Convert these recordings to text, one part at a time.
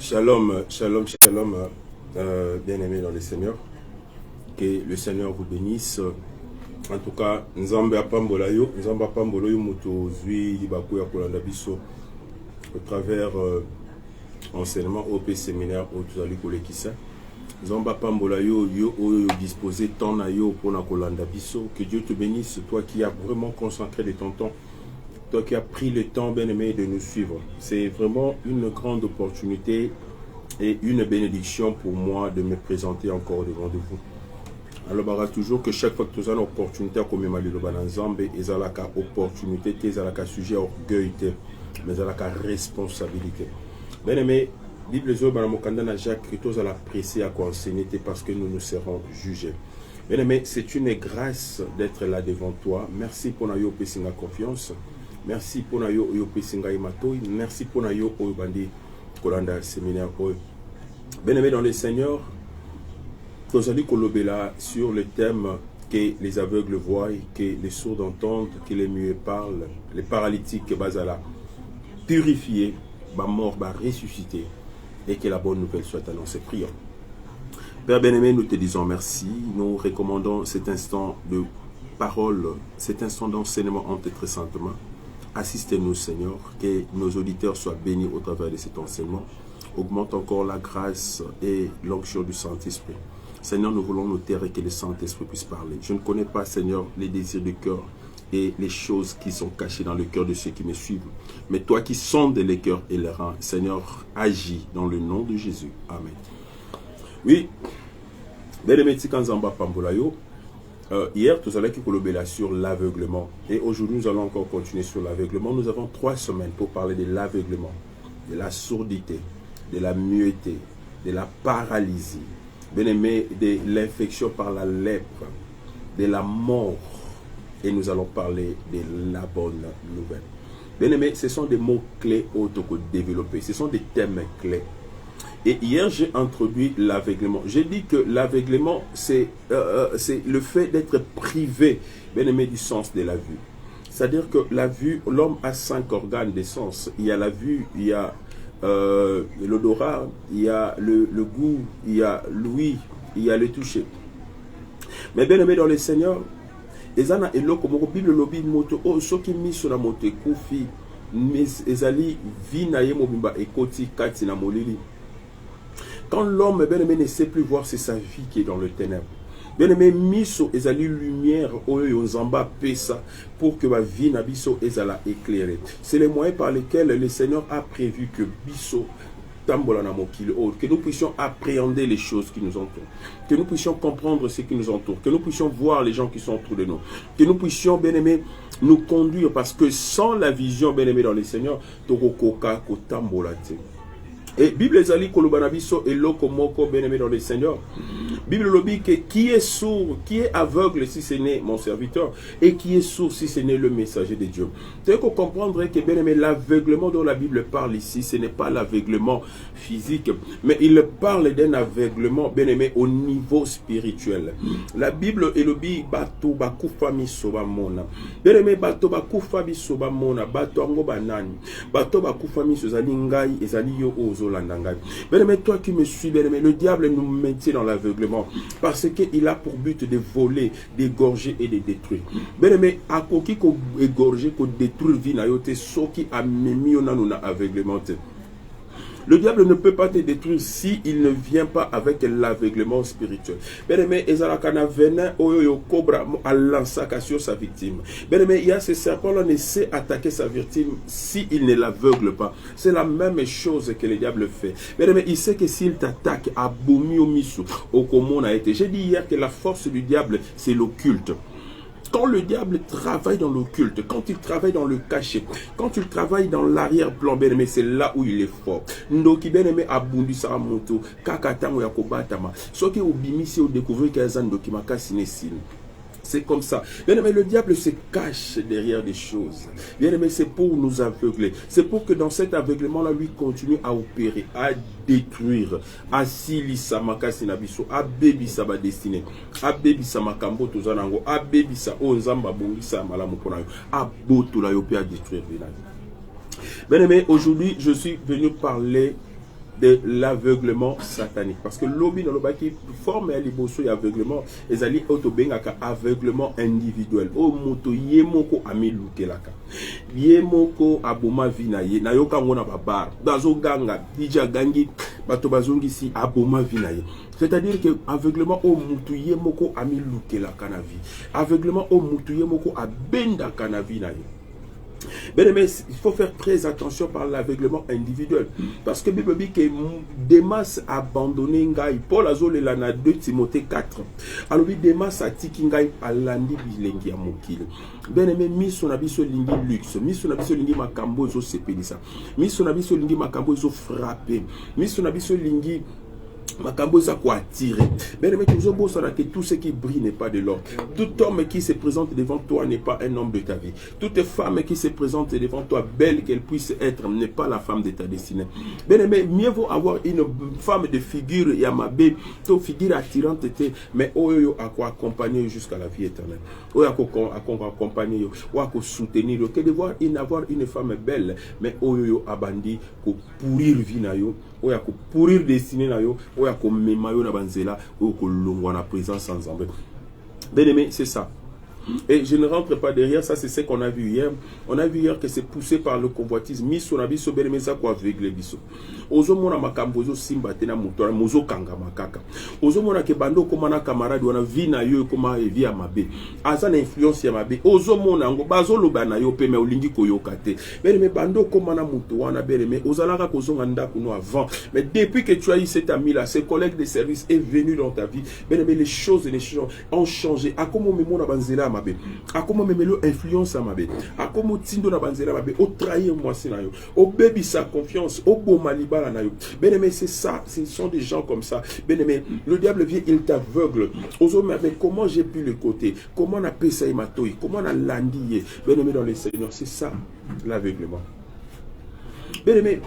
Shalom, shalom, shalom, bien-aimés dans le Seigneur. Que le Seigneur vous bénisse. En tout cas, Nzambe apambola yo, Nzambe apambola yo moto zui libaku ya kolanda biso au travers enseignement OP séminaire au tuzali kolekisa. Nzambe apambola yo yo oyo disposer temps na yo pour na kolanda biso. Que Dieu te bénisse, toi qui as vraiment concentré de ton temps. Toi qui as pris le temps, bien-aimé, de nous suivre. C'est vraiment une grande opportunité et une bénédiction pour moi de me présenter encore devant vous. Alors, il y a toujours que chaque fois que tu as une opportunité à commémorer le Bananzambe, il y a une opportunité, il y a un sujet orgueil, mais il y a une responsabilité. Bien-aimé, Bible est dans Jacques, que tu as apprécié à quoi enseigner parce que nous nous serons jugés. Bien-aimé, c'est une grâce d'être là devant toi. Merci pour nous la confiance. Merci pour nous merci pour nous bandi kolanda séminaire. Bien-aimé dans le Seigneur, nous allons kolobela sur le thème que les aveugles voient, que les sourds entendent, que les muets parlent, les paralytiques bazala purifiés, ba mort, ba ressuscité, et que la bonne nouvelle soit annoncée. Prions. Père bien-aimé, nous te disons merci. Nous recommandons cet instant de parole, cet instant d'enseignement en très saintement. Assistez-nous, Seigneur, que nos auditeurs soient bénis au travers de cet enseignement. Augmente encore la grâce et l'onction du Saint-Esprit. Seigneur, nous voulons nous taire et que le Saint-Esprit puisse parler. Je ne connais pas, Seigneur, les désirs du cœur et les choses qui sont cachées dans le cœur de ceux qui me suivent. Mais toi qui sondes les cœurs et les reins, Seigneur, agis dans le nom de Jésus. Amen. Oui, hier, nous allons kolobela sur l'aveuglement. Et aujourd'hui, nous allons encore continuer sur l'aveuglement. Nous avons 3 semaines pour parler de l'aveuglement, de la sourdité, de la mueté, de la paralysie, bien-aimé, de l'infection par la lèpre, de la mort. Et nous allons parler de la bonne nouvelle. Bien-aimé, ce sont des mots-clés auto-développés. Ce sont des thèmes clés. Et hier, j'ai introduit l'aveuglement. J'ai dit que l'aveuglement, c'est le fait d'être privé, bien aimé, du sens de la vue. C'est-à-dire que la vue, l'homme a 5 organes de sens. Il y a la vue, il y a l'odorat, il y a le goût, il y a l'ouïe, il y a le toucher. Mais bien aimé dans le Seigneur, ezana eloko moko Bible lobi moto o soki miso na moto ekufi ezali vi na ye mobimba ekoti kati na molili. Quand l'homme, bien-aimé, ne sait plus voir, c'est sa vie qui est dans le ténèbre. Bien-aimé, miso ezali lumière oyo nzamba pesa pour que ma vie na biso ezala éclairée. C'est les moyens par lesquels le Seigneur a prévu que biso tambola na mokili, que nous puissions appréhender les choses qui nous entourent, que nous puissions comprendre ce qui nous entoure, que nous puissions voir les gens qui sont autour de nous, que nous puissions, bien-aimé, nous conduire, parce que sans la vision, bien-aimé, dans le Seigneur, tokokoka kotambola te. Et Bible ezali kolobana biso eloko moko bien-aimé dans le Seigneur. Bible lobi que qui est sourd, qui est aveugle si ce n'est mon serviteur, et qui est sourd si ce n'est le messager de Dieu. Tu faut comprendre que bien-aimé, l'aveuglement dont la Bible parle ici, ce n'est pas l'aveuglement physique, mais il parle d'un aveuglement, bien-aimé, au niveau spirituel. La Bible elobi bato bakufa miso ba mona. Bien-aimé, bato bakufa miso ba mona, bato ango banani. Bato bakufa miso ezali ngai, ezali yo ozo. Bien-aimé, toi qui me suis, bien-aimé, le diable nous maintient dans l'aveuglement parce qu'il a pour but de voler, d'égorger et de détruire. Bien-aimé, à qui qu'on égorger, qu'on détruire, vinayote, so qui a mis on a aveuglement. Le diable ne peut pas te détruire s'il ne vient pas avec l'aveuglement spirituel. Bien-aimé, Ezalakana venin oyo cobra à lancer sur sa victime. Bien-aimé, il y a ce serpent-là ne sait attaquer sa victime s'il ne l'aveugle pas. C'est la même chose que le diable fait. Bien-aimé, il sait que s'il t'attaque à Boumi au Missou, au Komon a été. J'ai dit hier que la force du diable, c'est l'occulte. Quand le diable travaille dans l'occulte, quand il travaille dans le cachet, quand il travaille dans l'arrière-plan, bien aimé, c'est là où il est fort. Ndoki bien aimé abundi sa moto, kakatamo ya kobatama. Soki obimisi o découvrir qu'azan ndoki makasi nesine. C'est comme ça. Bien aimé, le diable se cache derrière des choses. Bien aimé, c'est pour nous aveugler. C'est pour que dans cet aveuglement-là, lui continue à opérer, à détruire, à silisa makasi nabiso, à bébisa ba destiné, à bébisa makambo tozanango, à bébisa onzamba bongisa malamu ponayo, à botola yo pe à détruire. Bien aimé, aujourd'hui, je suis venu parler de l'aveuglement satanique. Parce que l'obi dans le qui forme à liboso et aveuglement, et ali autobengaka aveuglement individuel. O moto yemoko amiluke laka. Yemoko aboma vinaye. Na yoka ngona babar. Bazo ganga, dija gangi, bato bazongi si aboma vinaye. C'est-à-dire que aveuglement au moto yemoko amiluke laka na vie. Aveuglement au moto yemoko abenda kanavi na yo. Bien aimé, il faut faire très attention par l'aveuglement individuel. Parce que Bible dit que Demas a abandonné Ngai. Paul Azol est là 2 Timothée 4. Alors, Demas a tiki Ngai à l'andi bilengi à Mokil. Bien aimé, mis on a biso lingi luxe. Mis on a biso lingi makambo zo sepelisa. Mis on a biso lingi makambo zo frappé. Mis on a biso lingi makambo za quoi attirer. Bien aimé, que tout ce qui brille n'est pas de l'or. Tout homme qui se présente devant toi n'est pas un homme de ta vie. Toute femme qui se présente devant toi, belle qu'elle puisse être, n'est pas la femme de ta destinée. Bien aimé, mieux vaut avoir une femme de figure yamabé, ton figure attirante, mais oyo à quoi accompagner jusqu'à la vie éternelle. Oyo à quoi accompagner, ou à quoi soutenir, que de voir une femme belle, mais oyo abandi pour pourrir vie na yo. Oya ko pourrir destiné na yo, oya ko memayo na banzela, oya ko longwa na présence sans embêt. Bien aimé, c'est ça. Et je ne rentre pas derrière, ça c'est ce qu'on a vu hier. On a vu hier que c'est poussé par le convoitisme. Miso na biso bien aimé ça quoi aveugle biso. Ozo mona makambo zo simba tena moto mozo kanga makaka. Ozo mona ke bando koma na camarade wana vi na yo koma evi ya mabe. Aza na influence ya mabe. Ozo mona ngo bazo loba na yo pe me olingi koyoka te. Bien aimé bando koma na moto wana bien aimé ozalaka kozonga ndako no avant. Mais depuis que tu as eu cet ami là, ce collègue de service est venu dans ta vie. Bien aimé les choses ont changé. Akomo memo na banzela mabe. Akomo memelo influence mabe. Akomo tindo na banzela mabe. O trahir moi sinayo. O baby sa confiance. O bo maliba. Bien aimé, c'est ça, ce sont des gens comme ça. Bien aimé, le diable vient, il t'aveugle. Mais comment j'ai pu le côté? Comment on appelle ça imatoi? Comment on a landié? Bien aimé dans les Seigneurs, c'est ça l'aveuglement. Bien aimé,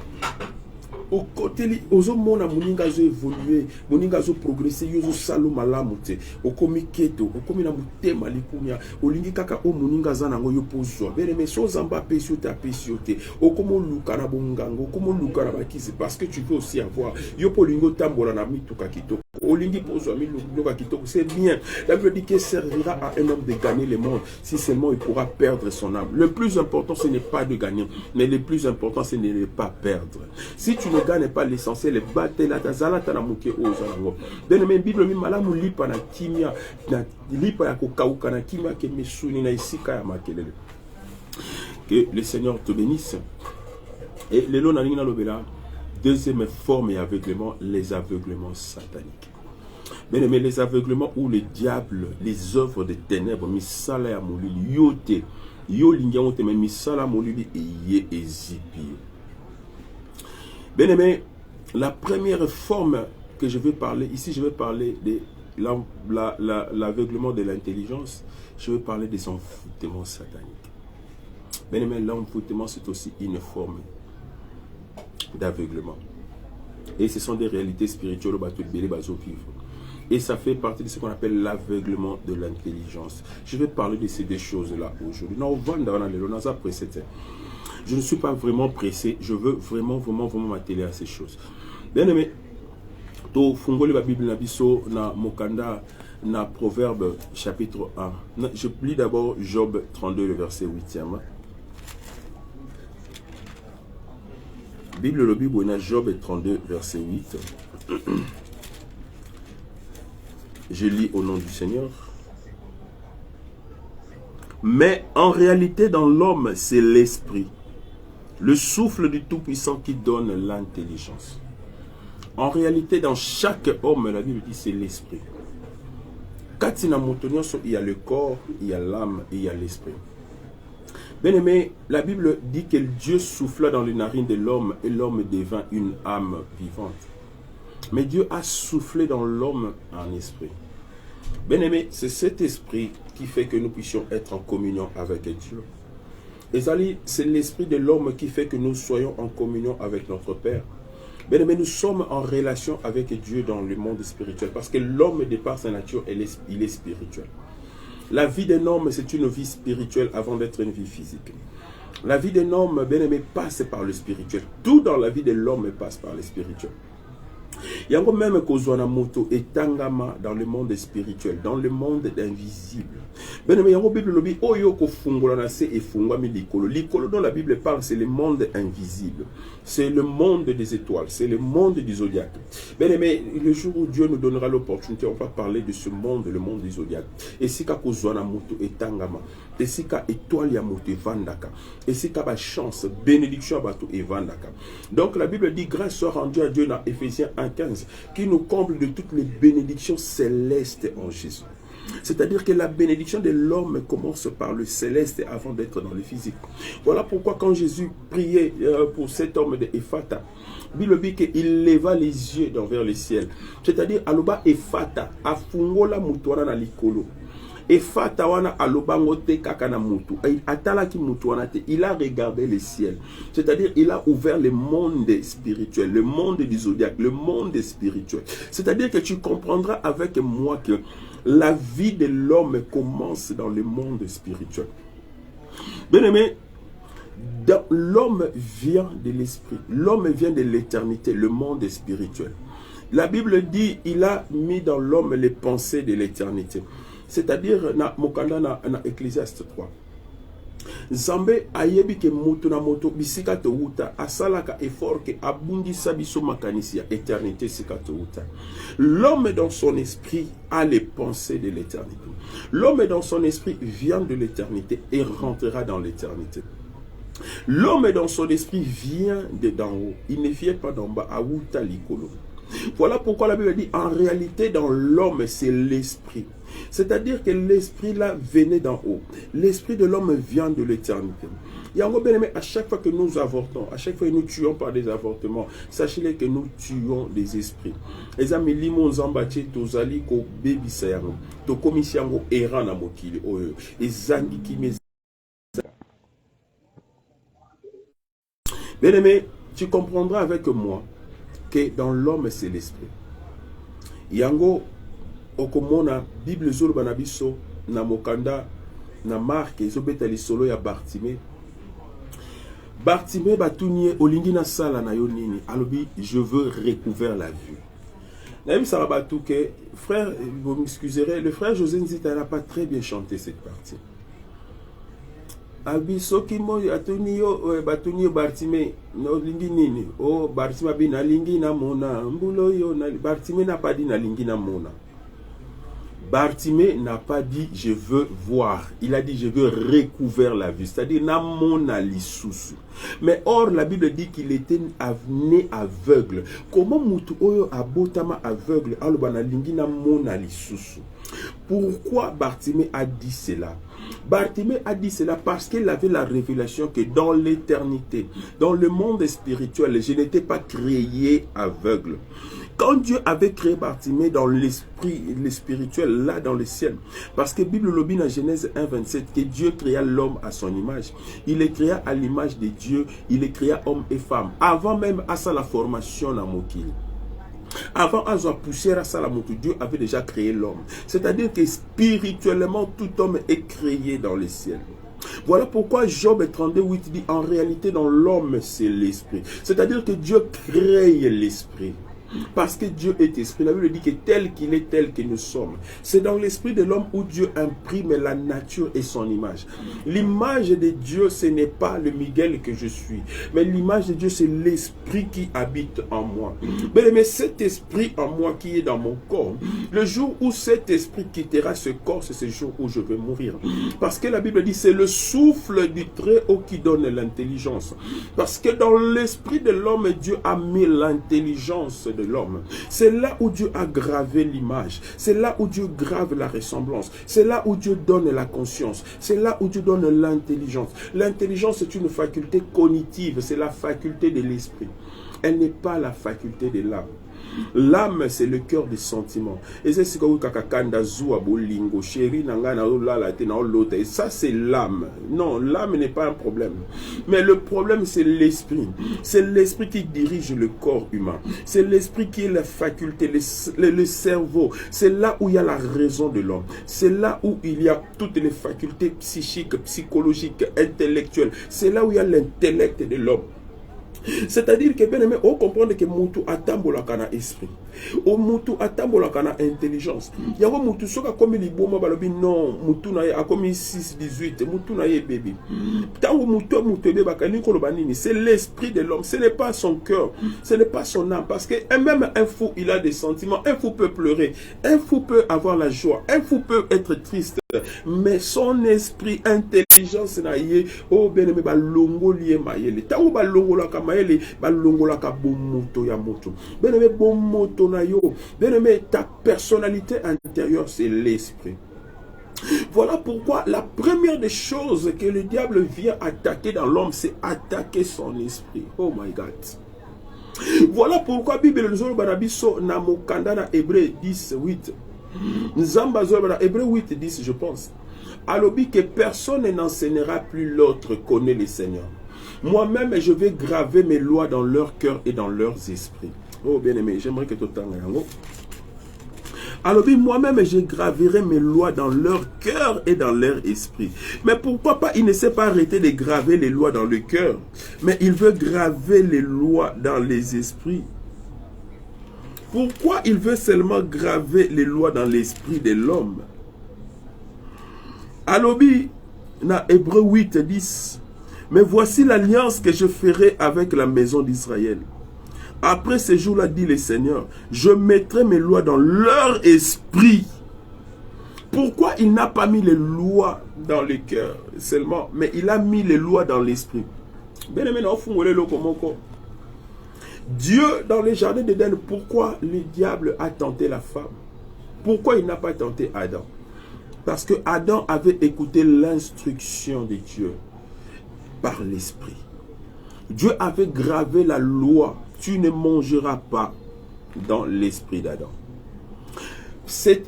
au côté, aux hommes, on a moninga zo évolué, moninga zo progressé, yozo salo malamute, au komi keto, au komi na mute malikumia, au lingi kaka o moninga zanango yo pozo. Bien aimé, so zamba pesiote a pesiote, au komo luka na bongango, au komo luka na bakisi, parce que tu veux aussi avoir, yo polingo tambola na mituka kito. Olingi pozo ami luka kito, c'est bien. La Bible dit qu'il servira à un homme de gagner le monde, si seulement il pourra perdre son âme. Le plus important, ce n'est pas de gagner, mais le plus important, c'est de ne pas perdre. Si tu ne gagnes pas l'essentiel, bataille la tazala tana muke ozango. Bien aimé, Bible mi malamu lipa na kimia, na lipa ya kokauka na kimia ke mesuni na isika ya makelele. Que le Seigneur te bénisse. Et le long na lobela, deuxième forme et aveuglement, les aveuglements sataniques. Bien aimé, les aveuglements où le diable, les œuvres de ténèbres, misala ya molili, yote, yo lingiamote, mais misala molili et ye ezipi. Bien aimé, la première forme que je vais parler, ici je vais parler de l'aveuglement de l'intelligence, je vais parler des envoûtements sataniques. Bien aimé, l'envoûtement c'est aussi une forme d'aveuglement. Et ce sont des réalités spirituelles au bateau de Bélé Bazo vivre. Et ça fait partie de ce qu'on appelle l'aveuglement de l'intelligence. Je vais parler de ces deux choses-là aujourd'hui. Je ne suis pas vraiment pressé. Je veux vraiment m'atteler à ces choses. Bien aimé, to fungoli la Bible na biso na mokanda na Proverbe chapitre 1. Je lis d'abord Job 32, le verset 8e. Bible le Bible na Job 32, verset 8. Je lis au nom du Seigneur. Mais en réalité, dans l'homme, c'est l'esprit, le souffle du Tout-Puissant qui donne l'intelligence. En réalité, dans chaque homme, la Bible dit c'est l'esprit. Quand il y a le corps, il y a l'âme et il y a l'esprit. Bien aimé, la Bible dit que Dieu souffla dans les narines de l'homme et l'homme devint une âme vivante. Mais Dieu a soufflé dans l'homme un esprit. Bien aimé, c'est cet esprit qui fait que nous puissions être en communion avec Dieu. Et c'est l'esprit de l'homme qui fait que nous soyons en communion avec notre Père. Bien aimé, nous sommes en relation avec Dieu dans le monde spirituel. Parce que l'homme, de par sa nature, il est spirituel. La vie d'un homme, c'est une vie spirituelle avant d'être une vie physique. La vie d'un homme, bien aimé, passe par le spirituel. Tout dans la vie de l'homme passe par le spirituel. Yango même kozwana moto etangama dans le monde spirituel, dans le monde invisible. Ben mais yango Bible lobi oyo ko fungola na se efungwami likolo. Likolo dont la Bible parle, c'est le monde invisible. C'est le monde des étoiles, c'est le monde du zodiaque. Ben mais le jour où Dieu nous donnera l'opportunité, on va parler de ce monde, le monde du zodiaque. Et si ka kozwana moto etangama, et si ka étoile ya moto evandaka, et si ka ba chance, bénédiction bato evandaka. Donc la Bible dit grâce soit rendue à Dieu dans Éphésiens 1:15, qui nous comble de toutes les bénédictions célestes en Jésus. C'est-à-dire que la bénédiction de l'homme commence par le céleste avant d'être dans le physique. Voilà pourquoi quand Jésus priait pour cet homme de Ephata, Bible dit qu'il leva les yeux vers le ciel. C'est-à-dire, aloba Ephata, afungola mutuana na likolo. Ephata wana alobango te kaka na mutu. Atalaki mutuana te. Il a regardé le ciel. C'est-à-dire, il a ouvert le monde spirituel, le monde du zodiaque, le monde spirituel. C'est-à-dire que tu comprendras avec moi que la vie de l'homme commence dans le monde spirituel. Bien aimé, l'homme vient de l'esprit. L'homme vient de l'éternité, le monde spirituel. La Bible dit, il a mis dans l'homme les pensées de l'éternité. C'est-à-dire, na mokanda na Ecclésiaste 3. Zambe ayebi ke moto na moto bisika te uta asalaka effort ke abundisa biso makanisi ya éternité sika te uta. L'homme dans son esprit a les pensées de l'éternité. L'homme dans son esprit vient de l'éternité et rentrera dans l'éternité. L'homme dans son esprit vient d'en haut. Il ne vient pas d'en bas. Aouta likolo. Voilà pourquoi la Bible dit en réalité dans l'homme c'est l'esprit. C'est-à-dire que l'esprit là venait d'en haut. L'esprit de l'homme vient de l'éternité. Et en gros, bien aimé, à chaque fois que nous avortons, à chaque fois que nous tuons par des avortements, sachez-le que nous tuons des esprits. Les amis, limon zambache, tozali ko baby sayango, to komisiango era na mokili oyo, ezangi kimi. Bien aimé, tu comprendras avec moi que dans l'homme c'est l'esprit. Yango okomona Bible zolo banabiso na mokanda na Mark ezobeta lisolo ya Bartimée. Bartimée batunye olingi na sala na yo nini alobi je veux recouvrir la vue. Nabi sarabatu que frère, vous m'excuserez, le frère José Nzita n'a pas très bien chanté cette partie. Abiso kimo atuni yo batuni yo Bartimée no lingi nini oh Bartimée bi na lingi na mona mbulo yo na Bartimée n'a pas dit na lingi na mona. Bartimée n'a pas dit je veux voir, il a dit je veux recouvrir la vue, c'est-à-dire na mona lisusu. Mais or la Bible dit qu'il était né aveugle. Comment mutu oyo abotama aveugle aloba na lingi na mona lisusu? Pourquoi Bartimée a dit cela? Bartimée a dit cela parce qu'il avait la révélation que dans l'éternité, dans le monde spirituel, je n'étais pas créé aveugle. Quand Dieu avait créé Bartimée dans l'esprit, le spirituel, là dans le ciel, parce que Bible le dit dans Genèse 1:27 que Dieu créa l'homme à son image. Il les créa à l'image de Dieu, il les créa homme et femme. Avant même à ça la formation dans Mokili. Avant à sa poussière à Salamoto, Dieu avait déjà créé l'homme. C'est-à-dire que spirituellement, tout homme est créé dans le ciel. Voilà pourquoi Job 32:8 dit en réalité dans l'homme c'est l'esprit. C'est-à-dire que Dieu crée l'esprit. Parce que Dieu est esprit. La Bible dit que tel qu'il est, tel que nous sommes. C'est dans l'esprit de l'homme où Dieu imprime la nature et son image. L'image de Dieu, ce n'est pas le Miguel que je suis. Mais l'image de Dieu, c'est l'esprit qui habite en moi. Mais cet esprit en moi qui est dans mon corps, le jour où cet esprit quittera ce corps, c'est ce jour où je vais mourir. Parce que la Bible dit, c'est le souffle du Très-Haut qui donne l'intelligence. Parce que dans l'esprit de l'homme, Dieu a mis l'intelligence de l'homme. C'est là où Dieu a gravé l'image. C'est là où Dieu grave la ressemblance. C'est là où Dieu donne la conscience. C'est là où Dieu donne l'intelligence. L'intelligence est une faculté cognitive. C'est la faculté de l'esprit. Elle n'est pas la faculté de l'âme. L'âme, c'est le cœur des sentiments. Et c'est ce que vous kakakanda zoua bolingo chéri nanga na la te na l'autre. Et ça, c'est l'âme. Non, l'âme n'est pas un problème. Mais le problème, c'est l'esprit. C'est l'esprit qui dirige le corps humain. C'est l'esprit qui est la faculté, le cerveau. C'est là où il y a la raison de l'homme. C'est là où il y a toutes les facultés psychiques, psychologiques, intellectuelles. C'est là où il y a l'intellect de l'homme. C'est-à-dire que bien aimé, on comprend que Moutou atambola kana esprit. O Moutou atambola kana intelligence. Yango Moutou soka comme les boma balobi non, Moutou na a comme 6 18, Moutou na ye bébé. Tango Moutou bébé bakani kolobanini, c'est l'esprit de l'homme, ce n'est pas son cœur, ce n'est pas son âme parce que même un fou, il a des sentiments, un fou peut pleurer, un fou peut avoir la joie, un fou peut être triste. Mais son esprit, intelligence na ye, oh bien aimé, balongo lié maïele. Tango balongo la ka maïele, balongo la ka bomoto ya moto. Bien aimé, bomoto na yo. Bien aimé, ta personnalité intérieure, c'est l'esprit. Voilà pourquoi la première des choses que le diable vient attaquer dans l'homme, c'est attaquer son esprit. Oh my God. Voilà pourquoi Bible nous banabiso na mokanda na Hébreu 10, 8. Nzamba zobana Hébreu 8, 10, je pense. Alobi que personne n'enseignera plus, l'autre connaît les seigneurs. Moi-même, je vais graver mes lois dans leur cœur et dans leurs esprits. Oh bien aimé, j'aimerais que tout le temps. Alobi, moi-même, je graverai mes lois dans leur cœur et dans leur esprit. Mais pourquoi pas, il ne s'est pas arrêté de graver les lois dans le cœur, mais il veut graver les lois dans les esprits. Pourquoi il veut seulement graver les lois dans l'esprit de l'homme? Alobi, dans Hébreu 8, 10. Mais voici l'alliance que je ferai avec la maison d'Israël. Après ces jours-là, dit le Seigneur, je mettrai mes lois dans leur esprit. Pourquoi il n'a pas mis les lois dans le cœur seulement, mais il a mis les lois dans l'esprit? Bien aimé, Dieu, dans le jardin d'Éden, pourquoi le diable a tenté la femme? Pourquoi il n'a pas tenté Adam? Parce que Adam avait écouté l'instruction de Dieu par l'esprit. Dieu avait gravé la loi, tu ne mangeras pas, dans l'esprit d'Adam.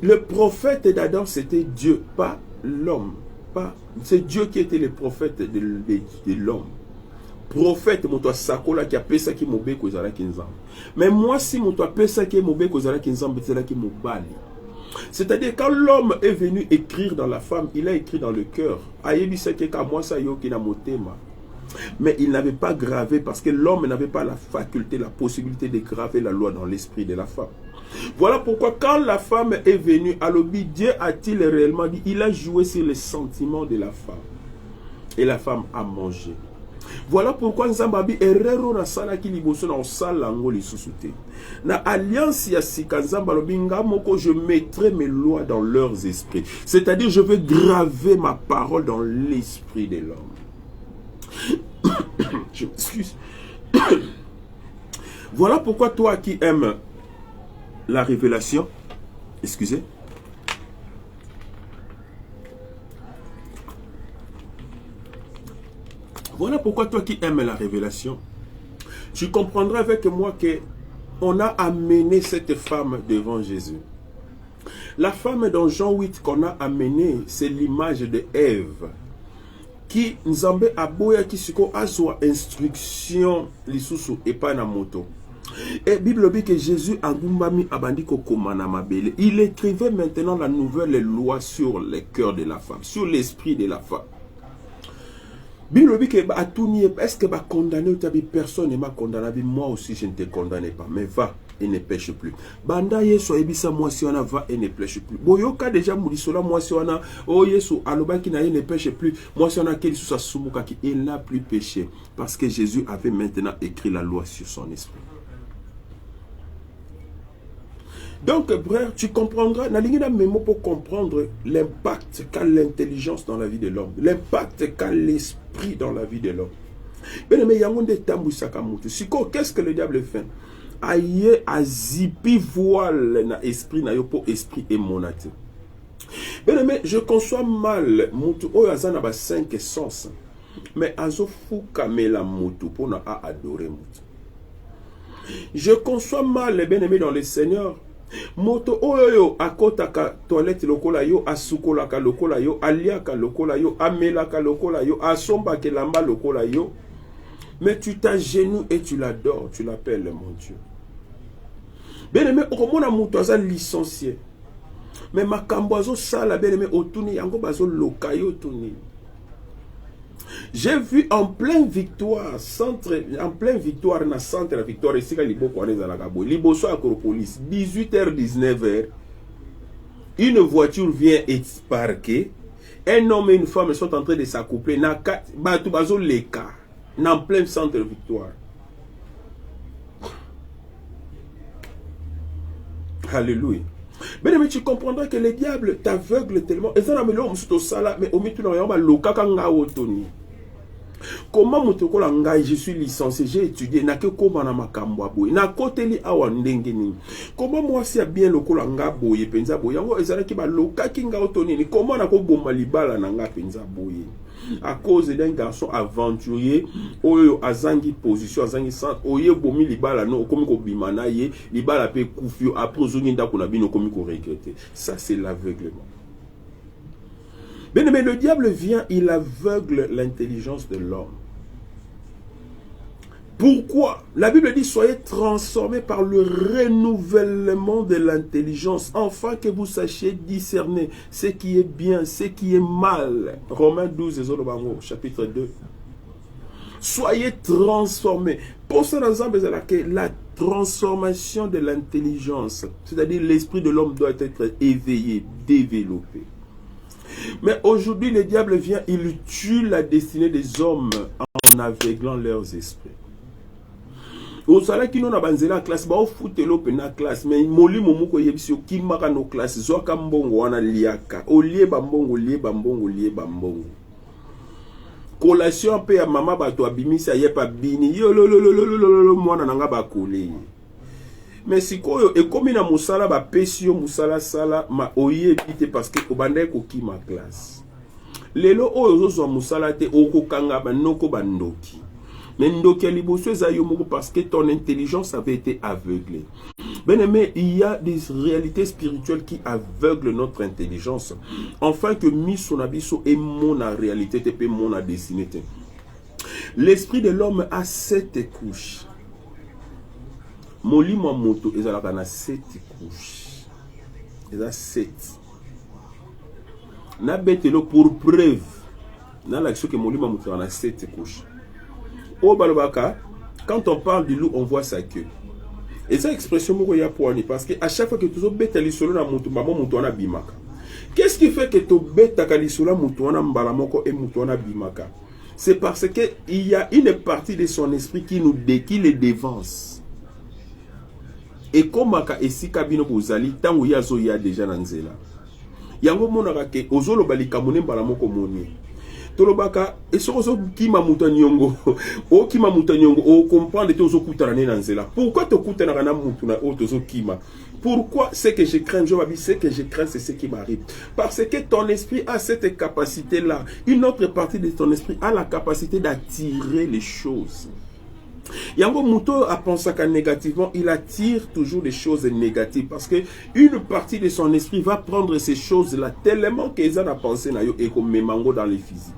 Le prophète d'Adam, c'était Dieu, pas l'homme. C'est Dieu qui était le prophète de l'homme. Prophète, moto sakola qui a pesa qui mobe ko zala kinzam. Mais moi si moto pesa qui mobe ko zala kinzam betela ki mobali. C'est-à-dire quand l'homme est venu écrire dans la femme, il a écrit dans le cœur. Ayebisa ke ka moi sa yo ki na motema. Mais il n'avait pas gravé parce que l'homme n'avait pas la faculté, la possibilité de graver la loi dans l'esprit de la femme. Voilà pourquoi quand la femme est venue à l'obi, Dieu a-t-il réellement dit, il a joué sur les sentiments de la femme. Et la femme a mangé. Voilà pourquoi Nzambabi errero na sala ki liboso na osala ngo lisusu te. Na alliance ya sika Nzambalobi ngamoko, je mettrai mes lois dans leurs esprits. C'est-à-dire je vais graver ma parole dans l'esprit de l'homme. Je m'excuse. Voilà pourquoi toi qui aimes la révélation, excusez. Voilà pourquoi toi qui aimes la révélation, tu comprendras avec moi que on a amené cette femme devant Jésus. La femme dans Jean 8 qu'on a amenée, c'est l'image de Ève. Qui Nzambe aboya qui siko azwa instruction lisusu et pas na moto. Et Bible dit que Jésus angumbami abandi kokoma na mabele. Il écrivait maintenant la nouvelle loi sur le cœur de la femme, sur l'esprit de la femme. Bible dit que est-ce que va condamner personne ne m'a condamné, moi aussi je ne te condamne pas, mais va et ne pêche plus. Banda Yesu ebisa moi si on va et ne pêche plus. Boyoka déjà murisola moi si on a oh Yesu alobaki na ne pêche plus. Moi si on a quel sous sa sumuka qui il n'a plus péché parce que Jésus avait maintenant écrit la loi sur son esprit. Donc, frère, tu comprendras, pour comprendre l'impact qu'a l'intelligence dans la vie de l'homme, l'impact qu'a l'esprit dans la vie de l'homme. Qu'est-ce que le diable fait? Aïe, azipi voile na esprit na yo pour esprit et monate. Mais je conçois mal, mutu oyazana ba 5 sens, mais azo fuka me la mutu pour na adorer mutu. Je conçois mal les bien-aimés dans le Seigneur. Moto oyo akotaka toilette lokola yo, asukolaka lokola yo, aliaka lokola yo, amelaka lokola yo, asombaka lamba lokola yo. Mais tu t'agenouilles et tu l'adores, tu l'appelles mon Dieu. Bien-aimé, okomona moto aza licencié. Mais makambo azo sala bien-aimé otuni yango bazo loka yo tuni. J'ai vu en pleine victoire, na centre la victoire, ici quand Liboko on est dans la Gabo, Liboso Acropolis, 18h, 19h, une voiture vient être parquée, un homme et une femme sont en train de s'accoupler, na bazo leka, en plein centre de victoire. Alléluia. Mais tu comprendras que le diable t'aveugle tellement. Et ça, mais au milieu, comment je suis licencié, j'ai étudié, na que comment na makambo boy, na koteli awa ndenge ni. Comment moi si bien le kolanga boye penza boye, yango ezala ki ba loka kinga otoni, comment na ko bomba libala na nga penza boye. À cause d'un garçon aventurier, oyo azangi position, azangi centre, oye bomi libala no komi ko bimana ye, libala pe kufio après ozongi ndako na bino komi ko regretter. Ça c'est l'aveuglement. Mais le diable vient, il aveugle l'intelligence de l'homme. Pourquoi? La Bible dit, soyez transformés par le renouvellement de l'intelligence, afin que vous sachiez discerner ce qui est bien, ce qui est mal. Romains 12, chapitre 2. Soyez transformés. Pour ça, la transformation de l'intelligence, c'est-à-dire l'esprit de l'homme doit être éveillé, développé. Mais aujourd'hui, le diable vient, il tue la destinée des hommes en aveuglant leurs esprits. Au salaire qui nous a banzé la classe, bah au foot l'open la classe, mais moli momoko yebisio qui maka nos classes, zoaka mbongo wana liaka, olie bambongo, lié bambongo, lié bambongo. Collation pe ya mama bato abimisa yepa bini, yo lo mwana nanga ba collé. Mais si koyo et comme na musala ba pesio musala sala ma oye pite parce que obanda ko ki ma classe. Lelo oyo zo musala te okokanga ba noko bandoki. Mais ndoki ya liboso eza yo moko parce que ton intelligence avait été aveuglée. Bien aimé, il y a des réalités spirituelles qui aveuglent notre intelligence. Enfin que mis son abisso et mon réalité te pe mon destiné. L'esprit de l'homme a 7 couches. Molimo moto ezalaka na 7 couches. Eza 7. Na betelo pour preuve. Na l'action que molimo moto na 7 couches. Au balobaka, quand on parle du loup, on voit sa queue. Et ça expression moko ya poani parce que à chaque fois que tu zo beteli solo na moto maman moto na bimaka. Qu'est-ce qui fait que tu betaka li solo moto na mbala moko et moto na bimaka? C'est parce que il y a une partie de son esprit qui le dévance. Et comme esika bino bozali tango yazo ya déjà na nzela. Yango monaka ke ozolo balika mone mbala moko moni. Tolobaka esozo kima mutanyongo o kima mutanyongo o comprendre te ozo kutana na nzela. Pourquoi te kutana na mutuna o tozo kima? Pourquoi ce que je crains, ce que je crains, c'est ce qui m'arrive. Parce que ton esprit a cette capacité-là. Une autre partie de ton esprit a la capacité d'attirer les choses. Yango Muto a pensé qu'à négativement, il attire toujours des choses négatives parce que une partie de son esprit va prendre ces choses-là tellement qu'ils ont pensé et comme mémango dans les physiques.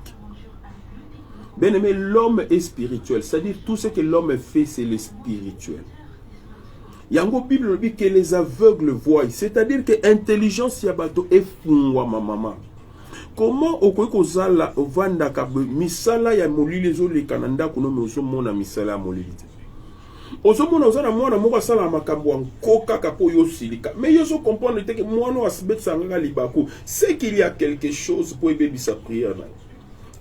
Bien aimé, l'homme est spirituel, c'est-à-dire tout ce que l'homme fait, c'est le spirituel. Yango Bible dit que les aveugles voient, c'est-à-dire que l'intelligence yabato est fungwa ma maman. Comment okoki kozala ovandaka misala ya molili ezoleka na ndako no ozomona misala ya molili te. Ozomona ozana mwana moko asala makambo nkoka kapo yo silika. Mais yo so comprendre te que mwana asibetsa ngaka libako, c'est qu'il y a quelque chose pour ebebisa prière na.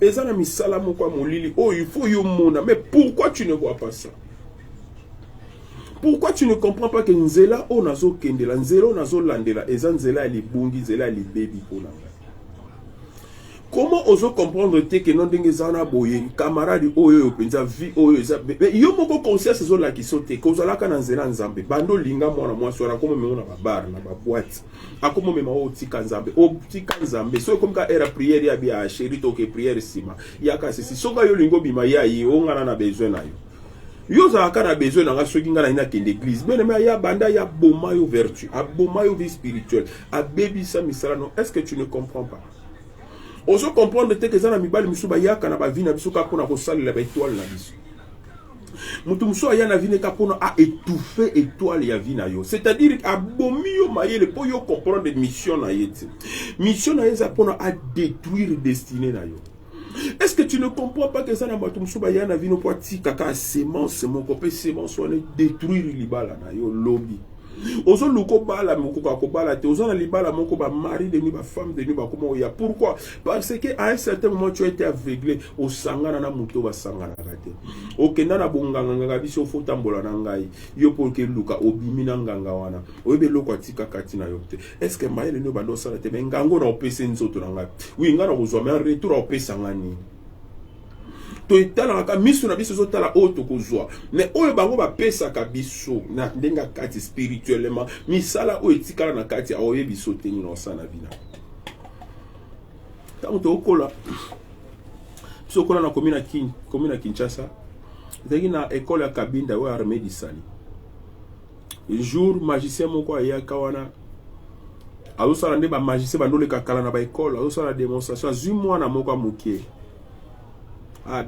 Ezana misala moko ya molili, oh il faut yo mona, mais pourquoi tu ne vois pas ça? Pourquoi tu ne comprends pas que nzela o nazo kendela, nzela o nazo landela, eza nzela li bungi, nzela li baby pona. Comment oso comprendre que non dingue zana boye camarade oyo penza vie oyo za mais yo moko conscience zo la kisote ko zala kana nzela nzambe bando linga mwana mwasi ora komo mena ba bar na ba boîte akomo mema o tika nzambe o tika nzambe so comme ka era prière ya bia chéri to ke prière sima ya ka sisi so ka yo lingo bima ya yi o ngana na besoin na yo Yo za kana besoin na soki ngana ina kende église. Bien aimé ya banda ya boma yo vertu, a boma yo vie spirituelle, a bebi sa misala non. Est-ce que tu ne comprends pas? Oso comprendre te que ça na mibali misuba ya kana ba vie na biso ka pona ko salela ba étoile na biso. Mutu muso aya na vie ne ka pona a étouffer étoile ya vie na yo. C'est-à-dire a bomi yo mayele po yo comprendre mission na yete. Mission na yeza pona a détruire destinée na yo. Est-ce que tu ne comprends pas que ça n'a pas tout le monde vino poiti kaka semence mon copé semence on est détruire libala na yo lobby. Ozo luko bala moko ka ko bala te ozo na libala moko ba mari de nuit ba femme de nuit ba comment ya pourquoi parce que à un certain moment tu as été aveuglé au sangana na muto ba sangana kate. Okenda na bonganga nganga biso fota mbola na ngai yo pour que luka obimi na nganga wana oyebe loko atika kati na yo te. Est-ce que maile no ba do sala te ngango na opese nzoto na ngai oui ngana kozwa mais en retour opesa ngani to itala ka miso na biso zotala auto kozwa mais oyo bango ba pesa ka biso na ndenga kati spirituellement misala o etikala na kati aoye biso teni na sana bina tanto to okola so kola na komina Kinshasa zaki na école ya Kabinda wa armée du Sali jour magicien moko ya kawana azo sala nde ba magicien bandole kakala na ba école azo sala démonstration zumwa na moko mokie a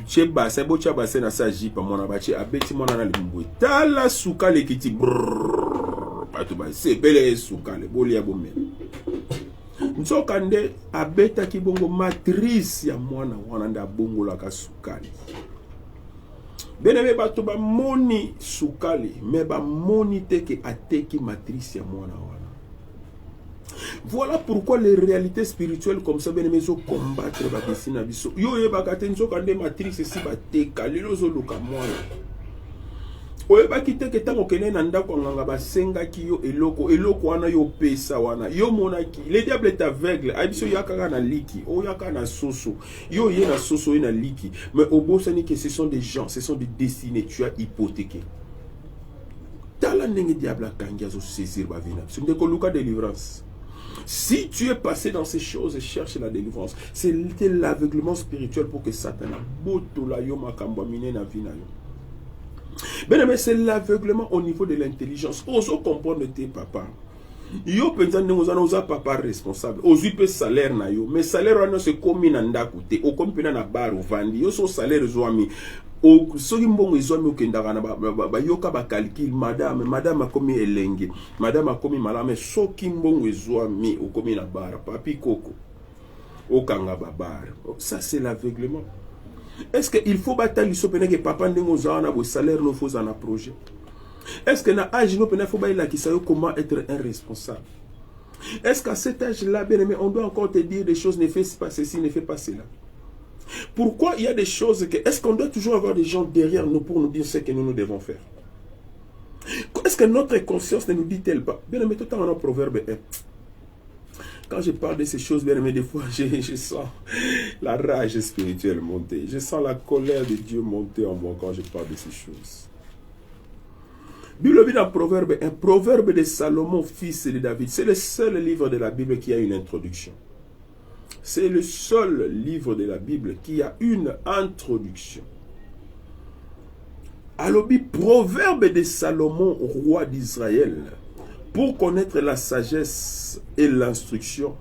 cheba sebo chaba sena sa jipa mona bachi abeti mona na limbwe tala suka lekiti bato ba sebele suka le boli ya bomé nsoka nde abeta ki bongo matrice ya mwana wana nda bongola ka sukali beneme bato ba moni sukali me ba moni teke ateki matrice ya mwana wana. Voilà pourquoi les réalités spirituelles comme ça, bien aimé, sont combattre ba desina biso. Yo ye ba katen so kande matrice si ba teka lelo zo luka mwana. Oye ba kite ke tango kene na ndako nganga ba senga ki yo eloko wana yo pesa wana. Yo monaki, le diable est aveugle. Abiso yaka na liki, o yaka na soso. Yo ye na soso ye na liki. Mais au beau sani que ce sont des gens, ce sont des destinées tu as hypothéqué. Tala ndenge diable akangi azo saisir ba vina. C'est ndeko luka délivrance. Si tu es passé dans ces choses et cherche la délivrance, c'est l'aveuglement spirituel pour que Satan a boto la yo makambo mine na vina yo. Bien aimé, c'est l'aveuglement au niveau de l'intelligence. Oso comprendre tes papa. Yo penza ne oza papa responsable. Ozu pe salaire na yo, mais salaire wana se komi na ndako te, o komi na bar vandi. Yo so salaire zoami. O soki mbongo ezwami okendaka na ba yoka ba calcul madame akomi elenge madame akomi malame soki mbongo ezwami okomi na bara papi koko okanga ba bar. Ça c'est l'aveuglement. Est-ce que il faut batali so pena que papa ndengo za na bo salaire no faut na projet? Est-ce que na âge no pena faut ba la kisayo comment être un responsable? Est-ce qu'à cet âge-là, bien aimé, on doit encore te dire des choses, ne fais pas ceci, ne fais pas cela? Pourquoi il y a des choses que... Est-ce qu'on doit toujours avoir des gens derrière nous pour nous dire ce que nous devons faire? Est-ce que notre conscience ne nous dit-elle pas? Bien aimé, tout le temps, on a Proverbe 1. Quand je parle de ces choses, bien aimé, des fois, je sens la rage spirituelle monter. Je sens la colère de Dieu monter en moi quand je parle de ces choses. Bible dit dans Proverbe 1, Proverbe de Salomon, fils de David. C'est le seul livre de la Bible qui a une introduction. C'est le seul livre de la Bible qui a une introduction. Alors, Proverbe de Salomon, roi d'Israël, pour connaître la sagesse et l'instruction,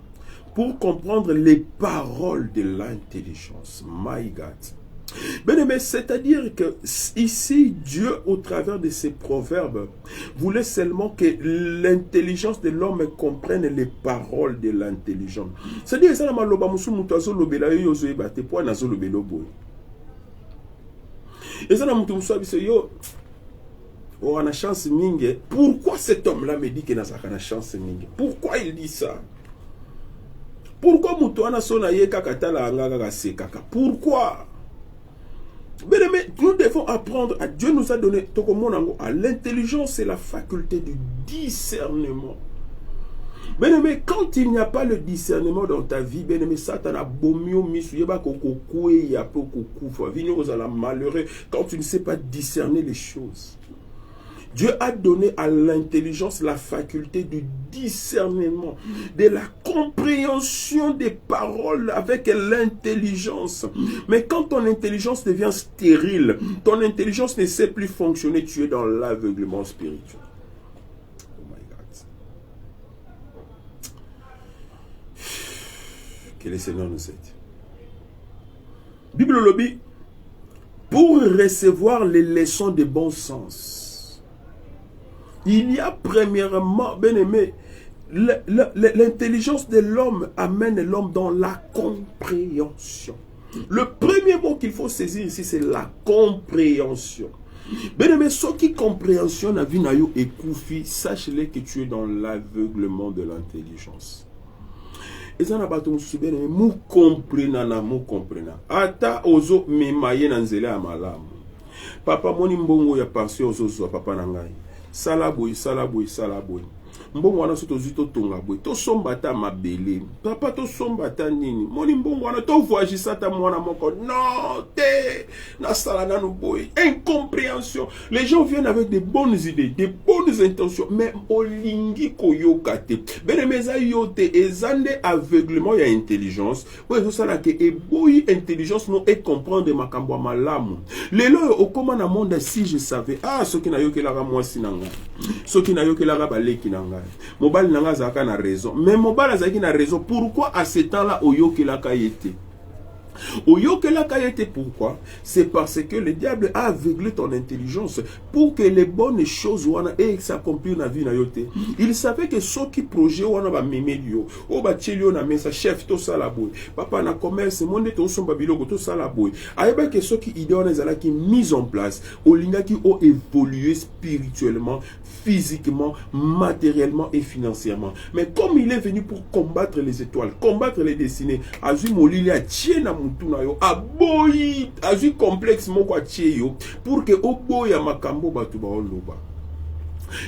pour comprendre les paroles de l'intelligence. My God. Bien aimé, c'est-à-dire que ici, Dieu, au travers de ces proverbes, voulait seulement que l'intelligence de l'homme comprenne les paroles de l'intelligence. C'est-à-dire que pourquoi cet homme-là me dit qu'il n'a pas de chance? Pourquoi il dit ça? Pourquoi pourquoi? Nous devons apprendre à Dieu nous a donné à l'intelligence et la faculté du discernement. Bien-aimé, quand il n'y a pas le discernement dans ta vie, bien-aimé, Satan a bomio malheureux quand tu ne sais pas discerner les choses. Dieu a donné à l'intelligence la faculté du discernement, de la compréhension des paroles avec l'intelligence. Mais quand ton intelligence devient stérile, ton intelligence ne sait plus fonctionner, tu es dans l'aveuglement spirituel. Oh my God. Que le Seigneur nous aide. Bible lobby, pour recevoir les leçons de bon sens, il y a premièrement, bien aimé, l'intelligence de l'homme amène l'homme dans la compréhension. Le premier mot qu'il faut saisir ici, c'est la compréhension. Bien aimé, ceux qui compréhension na vie na yo ekoufi, sache-le que tu es dans l'aveuglement de l'intelligence. Et ça n'a pas tout bien aimé, mou comprena na mou comprena. Ata ozo memaye na nzele ya malamu. Papa moni mbongo ya parsi ozo zo papa na ngai. Salaboy, salaboy, salaboy. Mbongo wana soto zito tonga boy. To sombata mabele. Papa to sombata nini. Moni mbongo wana to voyagisa ta mwana moko. Non, te. Na sala nanu boy. Incompréhension. Les gens viennent avec des bonnes idées, des bonnes intentions. Mais olingi koyoka te. Bene meza yote. Ezande aveuglement ya intelligence. Ouais, ça là que e boy intelligence non et comprendre makambo malamu. Lelo okoma na monde si je savais. Ah, ce qui na yoke la moi sinanga. Ce qui na yoke la baleki nanga. Mobile nanga zaka na raison. Mais mobile zaki na raison. Pourquoi à ce temps-là oyoke la kayete? Oyoke la kayete pourquoi? C'est parce que le diable a aveuglé ton intelligence pour que les bonnes choses wana et s'accomplissent dans la vie na yote. Il savait que ceux qui projet wana ba memelio, o ba chelio na mesa chef to sala boy. Papa na commerce monde to somba biloko to sala boy. Ayeba que ceux qui idées wana zala qui mise en place, olinga qui ont évolué spirituellement, physiquement, matériellement et financièrement. Mais comme il est venu pour combattre les étoiles, combattre les destinées, azu molili a tien na mutuna yo, aboyi, azu complexe moko a tien yo, pour que oboya makambo batu ba oloba.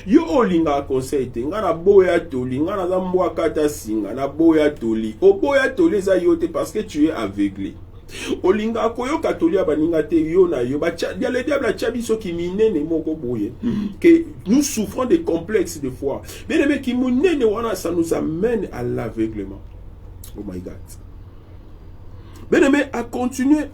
Yo olinga conseil te, nga na boya toli, nga na zambo akata singa, na boya toli. Oboya toli za yote parce que tu es aveuglé. Olinga koyo katolia baninga te yo na yo ba ya le diable a chabiso ki minene moko boye que nous souffrons des complexes de foi. Bien aimé ki munene wana ça nous amène à l'aveuglement. Oh my God. Bien aimé à continuer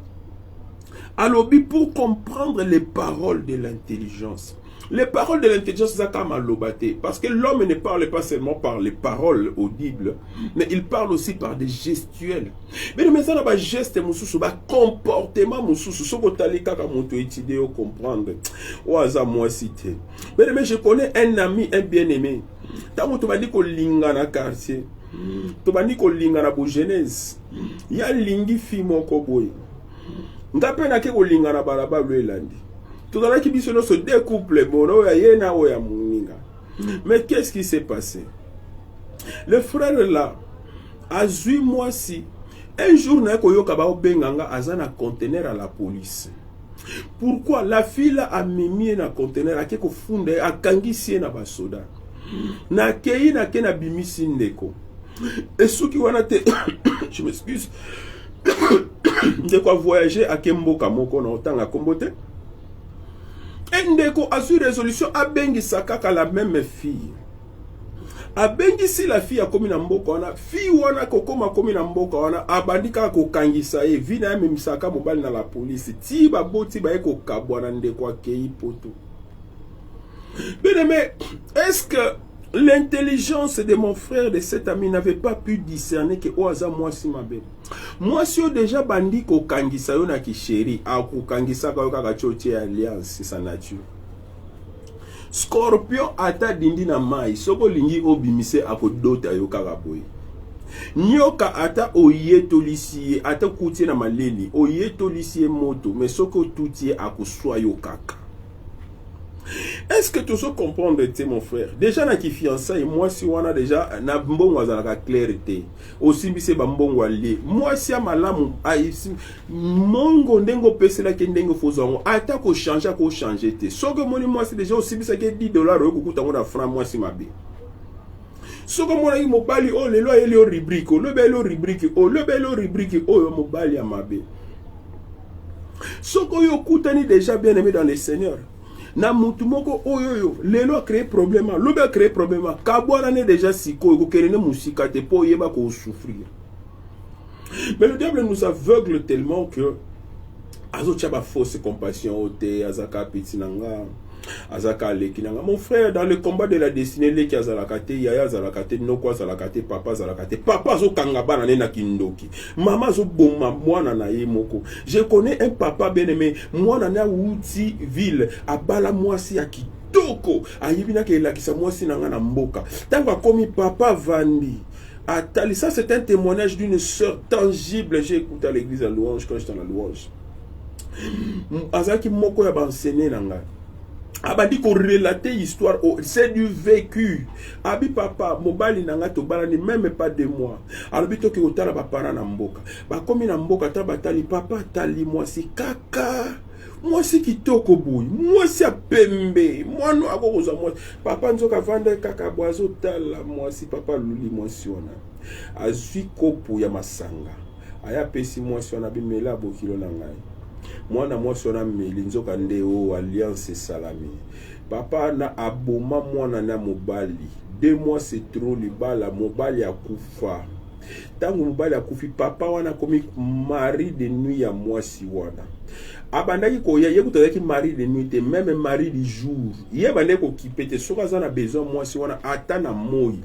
à lobby pour comprendre les paroles de l'intelligence. Les paroles de l'intelligence, c'est comme à l'obate. Parce que l'homme ne parle pas seulement par les paroles audibles, mais il parle aussi par des gestuels. Mais ça n'a pas geste, comportement, comprendre. Mais je connais un ami, un bien-aimé. Tant que tu m'as dit qu'on linga na quartier, tu m'as dit qu'on linga na Genèse. Il y a lingi fi moko boy. Ngapena ke ko linga na balaba lwelandi. Tout dans la qui se découple, mais qu'est-ce qui s'est passé? Le frère là, à 8 mois si, un jour, a conteneur à la police. Pourquoi? La fille a mis un conteneur à quelque fonde à Kangisi na basoda. Na kei na kena bimisi ndeko. Et ceux qui ont été, je m'excuse, de quoi voyager à Kemboka moko na otanga kombote. Ndeko a su résolution a bengi sakaka la même fille. A bengi si la fille a commis na mboka wana, fille wana kokoma commis na mboka wana, abandika ko kangisa e vina même saka mobali na la police. Ti ba boti ba eko kabwana ndeko akei poto. Bien aimé, est-ce que l'intelligence de mon frère, de cet ami, n'avait pas pu discerner que Oaza moi si ma belle. Moi si déjà bandi ko kangisa yo na kisheri, a ko kangisa ka yo kaka choche alliance, c'est sa nature. Scorpion ata dindi na mai, soko lingi obimise akodota yo kaka boy. Nyoka ata oyeto lisie, ata kutie na maleli, oyeto lisie moto, mais soko tutie akoswa yo kaka. Est-ce que tu sais comprendre, mon frère? Déjà, na ki fiançailles, moi, si on a déjà, na mbongo azalaka clarté. Aussi, bise ba mbongo ali. Moi, si a malamu, aïsi, mongo ndengo pesela ke ndengo fozango, ata ko changer te. Soko moni, moi, c'est déjà aussi bise ke $10, yo kukuta ngona franc, moi, si mabe. Soko mona yi mobali, oh, lelo ayeli o rubrique, oh, lebelo rubrique, oh, lebelo rubrique, oh, yo mobali ya mabe. Soko yo kutani déjà bien aimé dans le Seigneur. Na mutu moko oyoyo lelo a créé problème, lobe a créé problème. Kabwana ne déjà siko ko kerene musika te po yeba ko souffrir. Mais le diable nous aveugle tellement que azo tchaba fausse compassion ote azaka pitinanga azaka lekinanga. Mon frère, dans le combat de la destinée les azalakate yaya azalakate noko azalakate papa azalakate papa zo kangabana na kindoki mama zo bomma mwana na ye moko. Je connais un papa bien-aimé mwana na wuti ville abala mwasi ya kitoko ayibina ke lakisa mwasi nanga na mboka tango akomi papa vandi. Atali, ça c'est un témoignage d'une sœur tangible. J'ai écouté à l'église à louange quand j'étais dans la louange. Azaki moko ya enseigné nanga. Abadi ko relater histoire, c'est du vécu. Abi papa, mobali nanga to balani même pas 2 mois. Abi to ki otala ba parents na mboka. Ba komi na mboka ta batali papa tali moi si kaka. Moi si kitoko boy, moi si a pembe, moi no akoza moi. Papa nzoka vanda kaka boazo tala moi si papa luli moi si ona. Azui kopo ya masanga. Aya pesi moi si ona bimela bokilo na ngai. Moi na moi si ona meli nzoka ndeo alliance salami. Papa na aboma mwana na mobali. 2 mois c'est trop libala mobali akufa. Tango mobali akufi papa wana komi mari de nuit ya moi si wana. Abandaki ko ya yekutaki mari de nuit te même mari du jour. Yebande ko kipete soka za na besoin moi si wana ata na moi.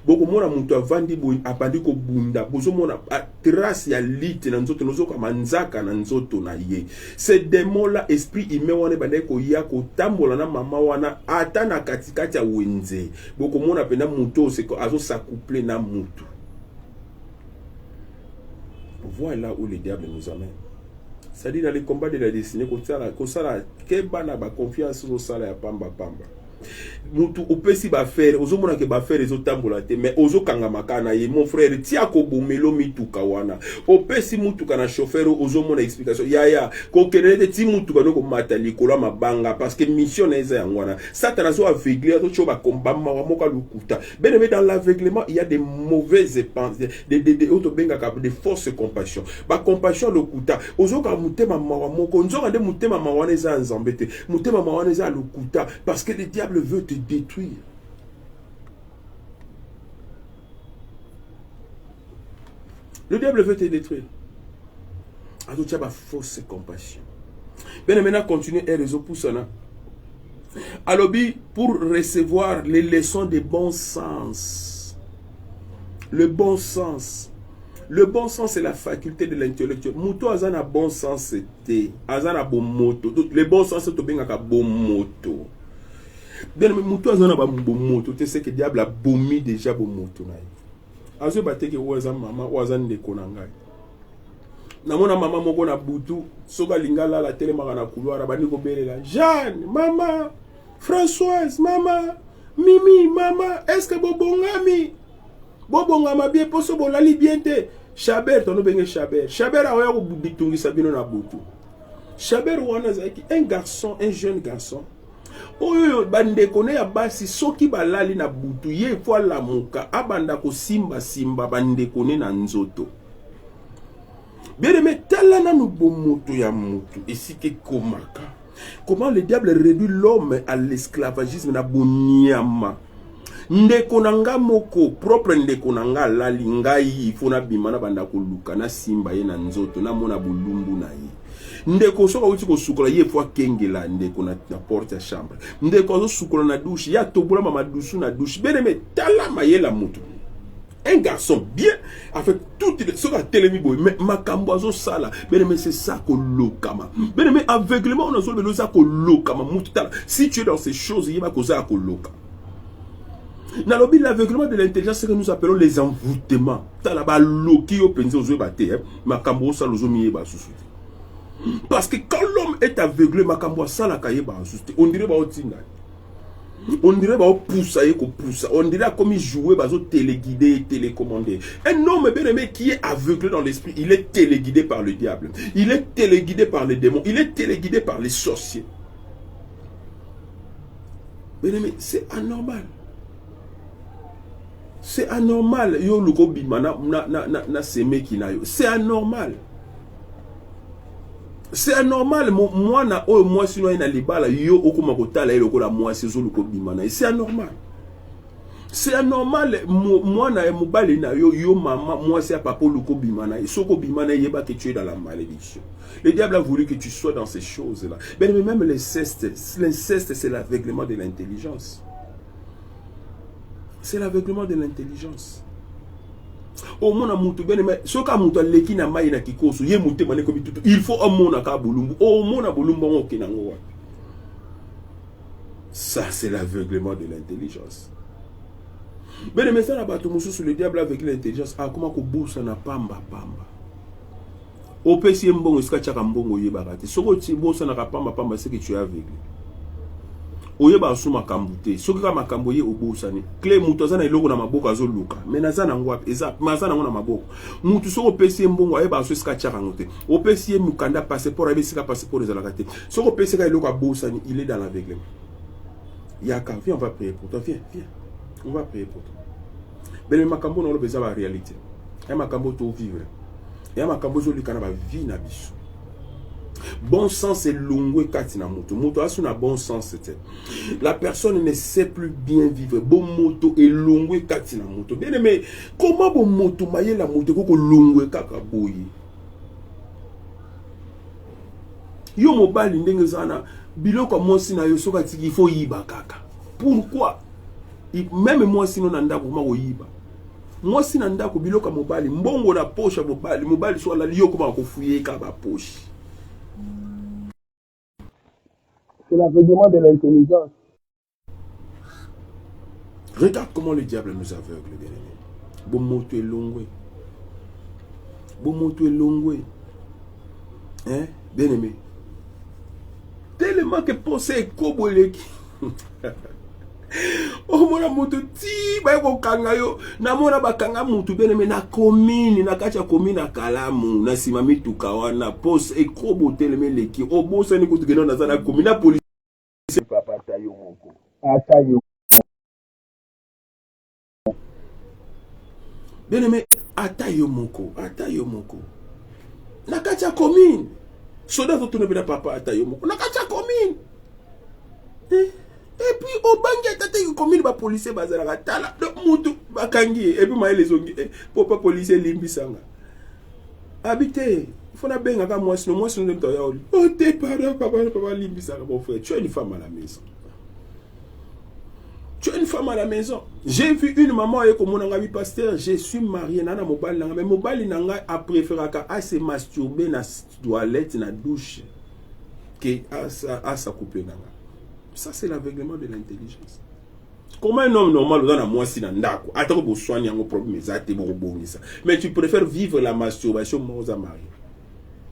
Boko mona mutu avandi boy abandi ko bunda bozo mona trace ya lit na nzoto nozo ka manzaka na nzoto na ye. Ce démon là esprit ime wana bande ko ya ko tambola na mama wana ata na katikati ya wenze. Boko mona penda mutu se ko azo s'accoupler na mutu. Voilà où le diable nous amène. C'est-à-dire dans les combats de la destinée, qu'on sala kebana ba confiance au sala ya pamba pamba. Mutu opesi ba faire, ozo mona ke ba faire ezo tambola te, mais ozo kanga makana ye mon frère tia ko bomelo mituka wana. Opesi mutuka na chauffeur ozo mona explication. Ya ko kenete ti mutuka no ko mata likolo mabanga parce que mission na eza yangwana. Satan zo aveugler to choba komba mawa moka lukuta. Bien aimé dans l'aveuglement, il y a des mauvaises pensées, des auto benga ka de force compassion. Ba compassion lukuta. Ozo ka mutema mawa moko nzo ande mutema mawa neza nzambete. Mutema mawa neza lukuta parce que le diable veut te détruire. Le diable veut te détruire. Alors tu as ma fausse compassion. Bien maintenant continuer et réseau pour ça. Alors pour recevoir les leçons de bon sens. Le bon sens. Le bon sens c'est la faculté de l'intellectuel. Muto azana bon sens c'était. Azana bon moto. Le bon sens c'est to benga bon moto. Bien mais muto azana ba bon moto. Tu sais que diable a bomi déjà bon moto na. Azo bateke waza mama waza ndeko na ngai. Na mona mama moko na butu soka lingala la télé maka na couloir bandi ko belela. Jeanne, mama, Françoise, mama, Mimi, mama, est-ce que bobongami? Bobongama bien poso bolali bien te. Chabert tono benge Chabert. Chabert a oya ko buditungi sabino na butu. Chabert wana zaki un garçon, un jeune garçon. Oyo bande kone ya basi soki balali na butu ye fwa la muka abanda ko simba bande kone na nzoto. Bien aimé tala na nubomoto ya mutu esike komaka. Comment le diable réduit l'homme à l'esclavagisme na boniama. Ndeko nanga moko propre ndeko nanga lali ngai ifuna bimana banda ko luka na simba ye na nzoto na mona bulumbu na ye. Ndeko soka uti ko sukola ye fwa kengela ndeko na porte ya chambre. Ndeko zo sukola na douche ya tobola mama douche na douche. Beneme tala mayela mutu. Un garçon bien avec tout ce que télémi boy mais makambo zo sala. Beneme c'est ça ko lokama. Beneme aveuglement on a zo beloza ko lokama mutu tala. Si tu es dans ces choses yeba ko za ko lokama. Dans le but de l'aveuglement de l'intelligence, c'est que nous appelons les envoûtements. Parce que quand l'homme est aveuglé, on dirait on dirait on dirait comme il jouait téléguidé, télécommandé. Un homme bien aimé qui est aveuglé dans l'esprit, il est téléguidé par le diable. Il est téléguidé par les démons. Il est téléguidé par les sorciers. Bien aimé, c'est anormal. C'est anormal. C'est anormal. C'est anormal. Moi, moi, sinon, il y a les balles, yo, okuma kotala, il y a moi, c'est zo luko bimana. C'est anormal. C'est anormal. Moi, na mobile na yo maman, moi, c'est à papa luko bimana. Et soko bimana, yeba que tu es dans la malédiction. Le diable a voulu que tu sois dans ces choses-là. Mais même l'inceste, c'est l'aveuglement de l'intelligence. C'est l'aveuglement de l'intelligence. Au monde a mutu bien mais ce qu'a mutu leki na mai na kikoso ye mutu mané comme tout il faut un monde à bulumbu au monde a bulumbu on kenango. Ça c'est l'aveuglement de l'intelligence. Mais mais ça na bato musu sur le diable avec l'intelligence a comment ko bossa na pamba pamba. Au pesi mbongo iska chaka mbongo yebakate. Soko ti bossa na pamba pamba c'est que tu es aveugle. Oyeba asuma kambute soki ka makambo ye obosani clé mutu azana iloko na maboko azoluka mais nazana ngwapi eza mazana ngona maboko mutu soko pesi mbongo ayeba aso ska tchaka ngote opesi mukanda passeport ayeba sika passeport ezalaka te soko pesi ka iloko abosani il est dans l'aveuglement. Yaka viens on va prier pour toi viens on va prier pour toi. Mais makambo na lobeza ba réalité ya makambo to vivre ya makambo zo likana ba vie na biso. Bon sens est longwe katina moto. Moto asu na bon sens c'était. La personne ne sait plus bien vivre. Bon moto est longwe katina moto. Bien aimé, comment bon moto maye la moto koko longwe kaka boye. Yo mobile ndenge zana biloko monsi na yo soka tiki il faut yiba kaka. Pourquoi? Même moi sinon nanda ko ma ko yiba. Moi si nanda ko biloko mobile mbongo na poche mobile so la liyo ko ma ko fouiller ka ba poche. C'est l'aveuglement de l'intelligence. Regarde comment le diable nous aveugle, bien aimé. Bon moto est longwe. Bon moto est longwe. Hein, bien aimé. Tellement que pensez kobo leki. Oh mona moto ti ba ko kanga yo na mona bakanga mutu bien aimé na commune na kacha commune na Kalamu na simami tukawa na pose e kobo teleme leki obosa ni kutugena na zana commune na police papa tayo moko atayo bien aimé atayo moko na kacha commune soda to ne bina papa atayo moko na kacha commune et puis au banque tata qui commune ba policier bazala katala donc mutu bakangi et puis maile zongi papa policier limbisanga habité il faut na benga ka moi sinon de ya oli oh tes parents papa limbisanga mon frère tu es une femme à la maison j'ai vu une maman et comme on a vu pasteur je suis marié nana mobile nanga mais mobile nanga a préféré à se masturber na toilette na douche que à sa couper nanga. Ça, c'est l'aveuglement de l'intelligence. Comment un homme normal dans la moitié d'un d'accord, attends pour soigner un problème, mais tu préfères vivre la masturbation moins à marier.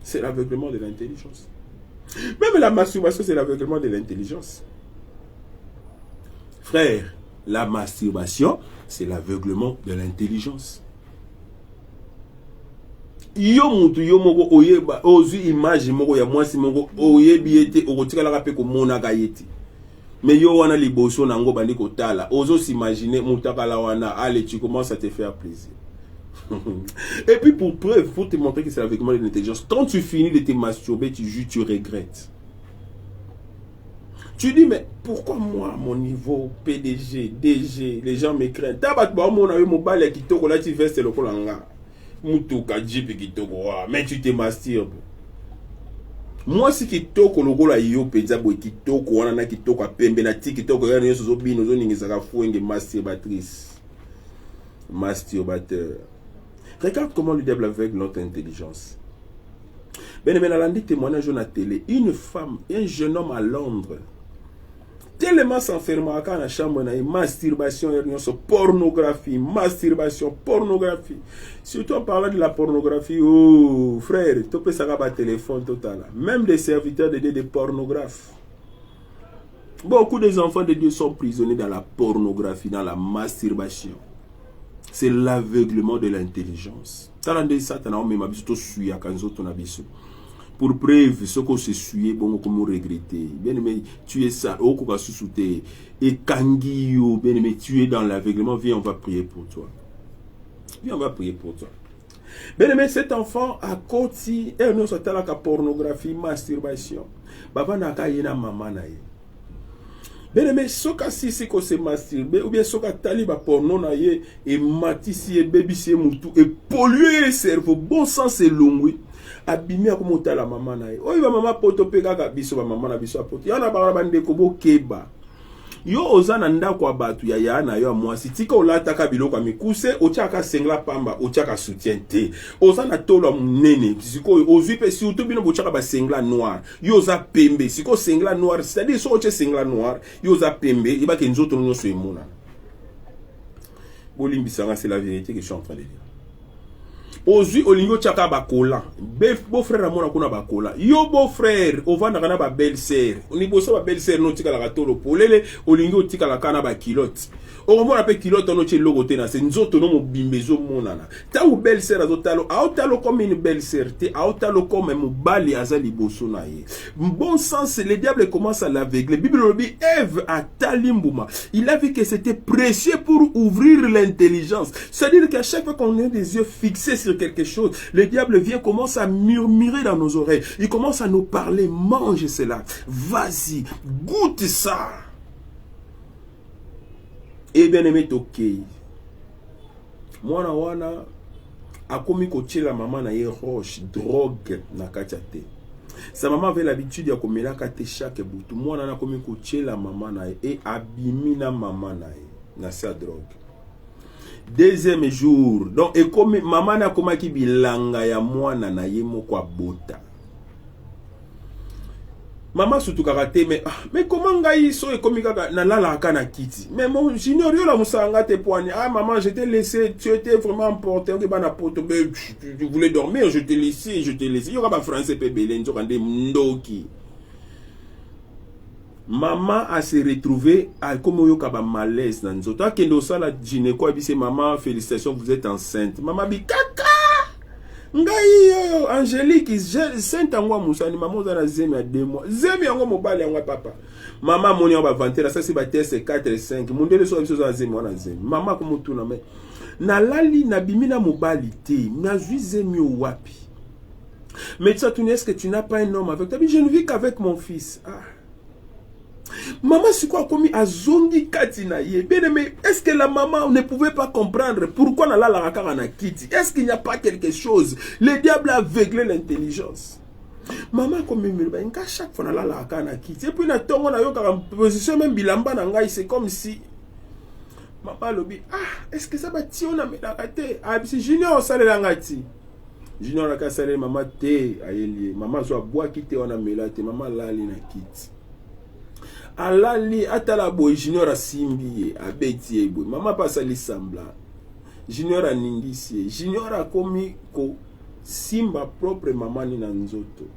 C'est l'aveuglement de l'intelligence. Même la masturbation, c'est l'aveuglement de l'intelligence. Frère, la masturbation, c'est l'aveuglement de l'intelligence. Yo mutu yo moko oyeba ozu image moko ya mwasi moko oyebi ete okotikala ka pe ko mona ka yeti. Mais yo wana liboso nango bandi kotala ozo s'imaginer mutakala wana allez tu commences à te faire plaisir. Et puis pour preuve faut te montrer que c'est l'aveuglement de l'intelligence. Quand tu finis de te masturber tu regrettes. Tu dis mais pourquoi moi mon niveau PDG DG les gens me craignent. Tabat ba mo na yo mobile ki toko la ti veste lokola nga. Mutuka jipi ki toko mais tu te masturbes. Moi si kitoko lokola yo peza boy kitoko wana na kitoko apembe na tiktok yana yo sozo bino zo ningizaka fuenge masturbateur. Regarde comment le diable aveugle notre intelligence. Ben Menalandi témoignage à la télé, une femme et un jeune homme à Londres tellement s'enfermer à la chambre na masturbation pornographie. Surtout en parlant de la pornographie, oh frère, tu peux savoir téléphone total. Même des serviteurs de Dieu des pornographes. Beaucoup des enfants de Dieu sont prisonniers dans la pornographie, dans la masturbation. C'est l'aveuglement de l'intelligence. Pour preuve, ce qu'on se suit, bon, comme regretter. Bien aimé, tu es ça, au coup, sous-souté. Et Kangio, bien aimé, tu es dans l'aveuglement. Viens, on va prier pour toi. Viens, on va prier pour toi. Bien aimé, cet enfant a côté et nous sommes la pornographie, masturbation. Baba n'a qu'à y na maman na ye. Bien aimé, soka si c'est qu'on se masturbe ou bien soka tali ba porno na ye et matisi et baby si mutu et polluer le cerveau. Bon sens c'est long. Abimi akomota la maman na ye. Oyi ba maman poto pe kaka biso ba maman na biso apoto. Yana ba bande ko bo keba. Yo ozana ndako ya batu ya yana yo mwasi tika olataka biloko ya mikuse otiaka sengla pamba otiaka soutien te ozana tolo munene siko ozwi pe surtout bino botiaka ba sengla noir yo oza pembe siko sengla noir c'est-à-dire so otie sengla noir yo oza pembe iba ke nzoto nyonso emona bolimbisanga c'est la vérité que je suis en train de dire. Ozui olingo tchaka bakola beau frère amona kuna bakola yo beau frère ovanda kana ba belle sœur oni boso ba belle sœur no tika la katolo polele olingo tika la kana ba kilote o mona pe kilote no che logo te na se nzoto no mobimbezo monana ta ou belle sœur azotalo aotalo comme une belle sœur te aotalo comme mobali azali boso na ye bon sens le diable commence à l'aveugler. Bible dit Ève a talimbuma il a vu que c'était précieux pour ouvrir l'intelligence, c'est-à-dire qu'à chaque fois qu'on a des yeux fixés sur quelque chose, le diable vient, commence à murmurer dans nos oreilles. Il commence à nous parler. Mange cela. Vas-y. Goûte ça. Et bien aimé, ok. Mwana wana, akomi koche la maman na ye roche, drogue na kachate. Sa maman avait l'habitude de komela kate chaque bout. Mwana na komi koche la maman na ye et abimi na maman na ye na sa drogue. Deuxième jour, donc et comme maman na koma ki bilanga ya mwana na ye moko abota. Maman surtout karaté mais comment ngai so et comme kaka na la kana kiti. Mais mon junior yo la musanga te poigne. Ah maman, je t'ai laissé, tu étais vraiment important que bana poto tu voulais dormir, je t'ai laissé. Yo ka ba français pe belé nzo kande ndoki. Maman a se retrouvé à comme yo ka ba malaise dans nzoto. A kendo sala gynéco a dit maman félicitations vous êtes enceinte. Maman bi kaka ngai Angélique sainte angwa musani maman za na zemi à 2 mois. Zemi angwa mobali angwa papa. Maman moni on va vanter ça c'est ba test 4 et 5. Mondele so biso za zemi wana zemi. Maman ko mutuna mais na lali na bimina mobali te. Na zui zemi wapi. Mais ça tu est-ce que tu n'as pas un homme avec toi? Je ne vis qu'avec mon fils. Ah. Maman, c'est quoi comme a zongi katina ye? Bien aimé, est-ce que la maman ne pouvait pas comprendre pourquoi on a la rakara na kiti? Est-ce qu'il n'y a pas quelque chose? Le diable a aveuglé l'intelligence. Maman comme me chaque fois on a la rakara na kiti. Et puis na tongo na yo en position même bilamba na ngai, c'est comme si maman lobi est-ce que ça va tirer on a mis la raté? Ah c'est junior ça le langati. Junior la kasale maman te ayeli. Maman soit bois kité on a mis la te maman la li na kiti. Alali atala boy junior a simbi abeti eboy maman pasa li sambla junior a ningisi junior a komi ko simba propre maman ni na nzoto.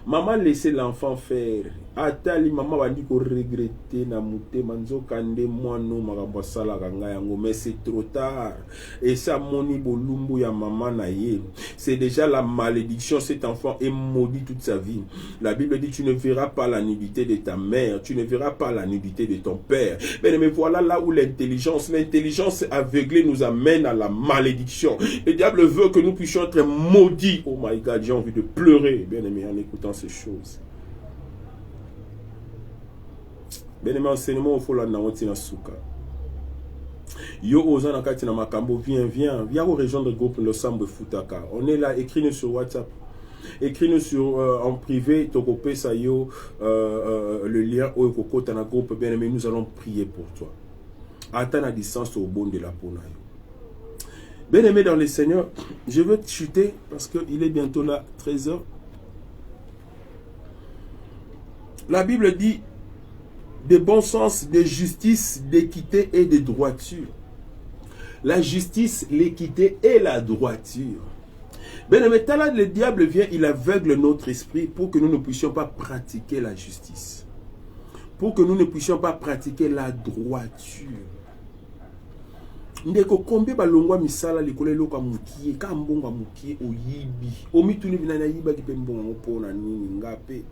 Maman laissait l'enfant faire. Atali maman bandi ko regretter na mutema nzoka nde mwano makambo sala kanga yango mais c'est trop tard. Et ça moni bolumbu ya maman na ye. C'est déjà la malédiction, cet enfant est maudit toute sa vie. La Bible dit tu ne verras pas la nudité de ta mère, tu ne verras pas la nudité de ton père. Mais voilà là où l'intelligence aveuglée nous amène à la malédiction. Le diable veut que nous puissions être maudits. Oh my God, j'ai envie de pleurer, bien aimé, en écoutant ces choses. Bien aimé, enseignement au fola na woti na suka. Yo ozana kati na makambo, viens au rejoindre le groupe Losambo Futaka. On est là, écris-nous sur WhatsApp. Écris-nous sur en privé, Tokope Sayo, le lien au Kokota na groupe. Bien aimé, nous allons prier pour toi. Attends à distance au bon de la Ponayo. Bien aimé dans le Seigneur, je veux te chuter parce qu'il est bientôt là, 13h. La Bible dit de bon sens, de justice, d'équité et de droiture. La justice, l'équité et la droiture. Bien aimé, là, le diable vient, il aveugle notre esprit pour que nous ne puissions pas pratiquer la justice. Pour que nous ne puissions pas pratiquer la droiture. Ndeko combien balongwa misala likole loka mukie ka mbonga mukie oyibi omituni binana yiba ki pembonga pona nini ngape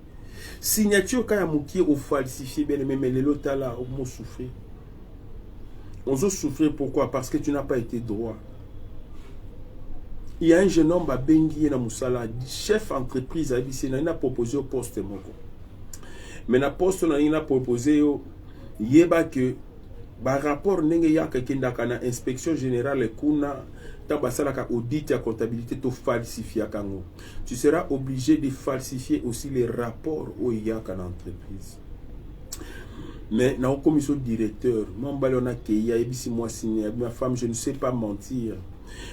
signature ka ya mukie o falsifier bien même lelo tala on souffrir. On se souffrir pourquoi? Parce que tu n'as pas été droit. Il y a un jeune homme, Bengi na Moussala, chef entreprise, il a proposé au poste. Mais le poste, il a proposé, il y a que, par rapport à l'inspection générale, audit et comptabilité, tu seras obligé de falsifier aussi les rapports au IAC en entreprise. Mais dans la commission directeur, ma femme, je ne sais pas mentir.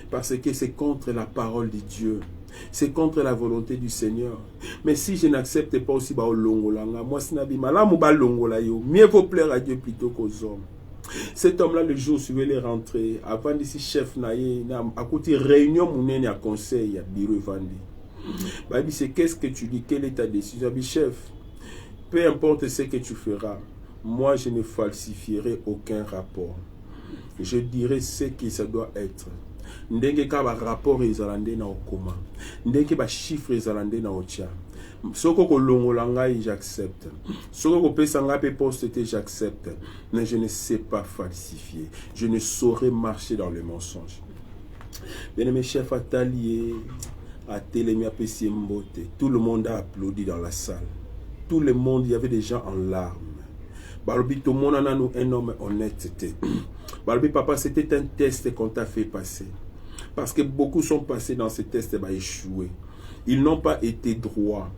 Parce que c'est contre la parole de Dieu. C'est contre la volonté du Seigneur. Mais si je n'accepte pas aussi, mieux vaut plaire à Dieu plutôt qu'aux hommes. Cet homme-là, le jour où je vais les rentrer, avant d'ici chef, à côté réunion, mon à conseil, à bureau vendu. C'est qu'est-ce que tu dis, quelle est ta décision? Chef, peu importe ce que tu feras, moi je ne falsifierai aucun rapport. Je dirai ce que ça doit être. Ndenge ka ba rapport ezalande na okoma. Ndenge ba chiffre ezalande na otia. Soko ko longola ngai j'accepte. Soko ko pesa nga pe poste j'accepte. Mais je ne sais pas falsifier. Je ne saurais marcher dans le mensonge. Bien-aimé chef atelier à Télémia Pessimbote, tout le monde a applaudi dans la salle. Tout le monde, il y avait des gens en larmes. Balobi tout le monde en a nous un homme honnêteté. Balobi papa, c'était un test qu'on t'a fait passer. Parce que beaucoup sont passés dans ce test et échoué. Ils n'ont pas été droits.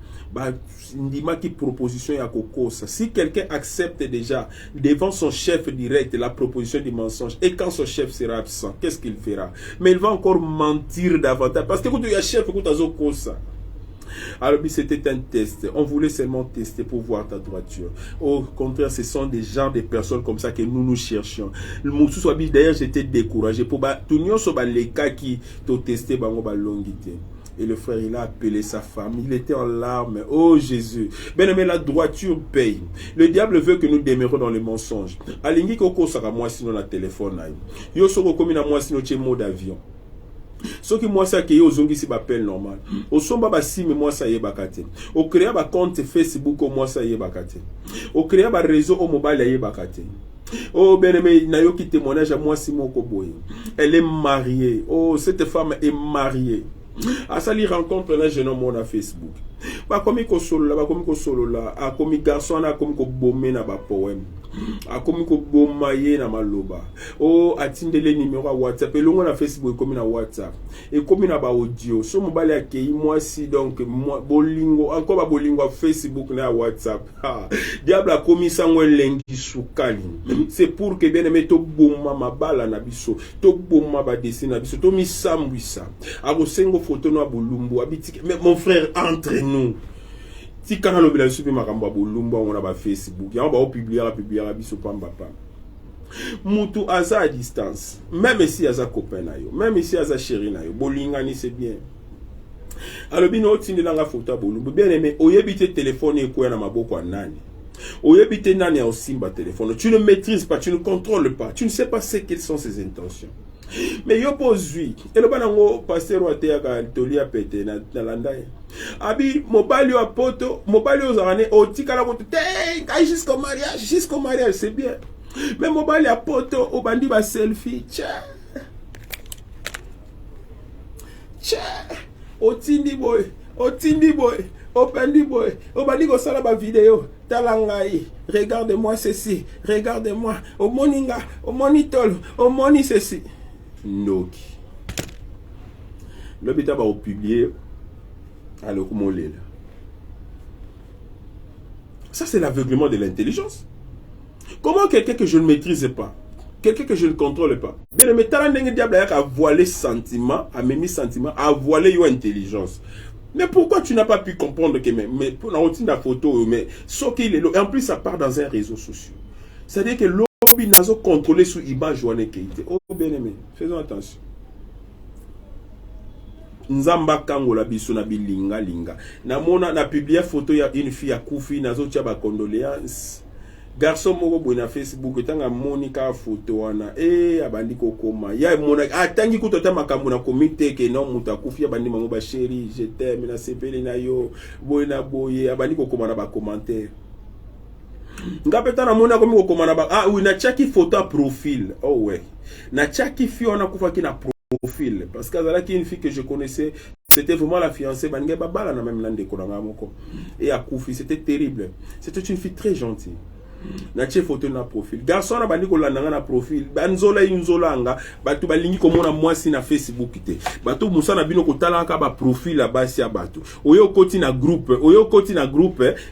Si quelqu'un accepte déjà devant son chef direct la proposition du mensonge et quand son chef sera absent, qu'est-ce qu'il fera? Mais il va encore mentir davantage. Parce que quand il y a un chef, alors c'était un test. On voulait seulement tester pour voir ta droiture. Au contraire, ce sont des gens, des personnes comme ça que nous cherchions. D'ailleurs, j'étais découragé pour tout le monde les cas qui t'ont testé longité. Et le frère, il a appelé sa femme. Il était en larmes. Oh Jésus. Ben mais la droiture paye. Le diable veut que nous demeurions dans le mensonge. Alingi koko saka moi sinon la téléphone. Yo soko komi na moi sinon tche mode d'avion. Ce qui moi ça qui aux ongi si appel normal. Au somba ba sim moi ça yé bakate. Au créer ba compte Facebook au moi ça yé bakate. Au créer ba réseau au mobile yé bakate. Oh ben mais na yo qui témoignage à moi si mon koboy. Elle est mariée. Oh cette femme est mariée. À ça li rencontre un jeune homme na Facebook. Ba komi ko solo la, a komi garçon na komi ko bomé na ba poème. A komi ko bomaye na maloba. Oh atindele numéro WhatsApp et longo na Facebook komi na WhatsApp. Et komi na ba audio. So mobali akei moi si donc moi bolingo encore ba bolingo Facebook na WhatsApp. Diable a komi sango lengi sukali. C'est pour que bien aimé to bomma mabala na biso, to bomma ba dessin na biso, to mi sambwisa. A ko sengo photo na bolumbu abitiki. Mais mon frère entre nous. Si quand on a subi makamba bolumbu on a ba Facebook, ya on va publier la biso pamba pa. Mutu aza à distance, même si aza copain na yo, même si aza chéri na yo, bolingani c'est bien. Alors bino tindi langa photo bolumbu bien aimé, oyebite téléphone e ko na maboko nani. Oyebite nani a osimba téléphone. Tu ne maîtrises pas, tu ne contrôles pas, tu ne sais pas quelles sont ses intentions. Mais yo pozui et le banango pasteur wa te ka tolia pété na landai abi mobile yo apoto mobile yo zarane otikala ko te jusqu'au mariage c'est bien mais mobile apoto o bandi ba selfie tcha otindi boy opendi boy obandi ko sala ba vidéo talangai regarde-moi ceci regarde-moi au moninga au monitol au moni ceci Noki. Le bêta va publier à le kumolé. Ça, c'est l'aveuglement de l'intelligence. Comment quelqu'un que je ne maîtrise pas, quelqu'un que je ne contrôle pas, bien le talent d'un diable a voilé sentiment, a mis sentiment, a voilé your intelligence. Mais pourquoi tu n'as pas pu comprendre que mais pour la routine de la photo, mais ce qu'il est, en plus ça part dans un réseau social. C'est-à-dire que l'homme n'a pas contrôlé sous image ou en équité. Oh bien aimé, faisons attention. Nzamba kango la biso na bilinga linga. Na mona na publié photo ya une fille à Koufi nazo tia ba condoléances. Garçon moko boy na Facebook tanga monika photo wana abandi kokoma. Ya mona atangi kutota makambo na komite ke non muta Koufi abandi mango ba chérie, je t'aime na sepeli na yo. Boy na boye abandi kokoma na ba commentaire. Ngapeta na mona komi kokoma na ba oui na chaki photo profil. Oh ouais. Na chaki fi ona kufa ki na profil. Parce qu'il y a une fille que je connaissais, c'était vraiment la fiancée. Et à Koufi, c'était terrible. C'était une fille très gentille. Natie photo na profil. Garçon na bandi ko landanga na profil. Banzola inzolanga, batu balingi komona mwasi na Facebook te. Batu musana bino ko talaka ba profil la basi ya batu. Oyo koti na groupe,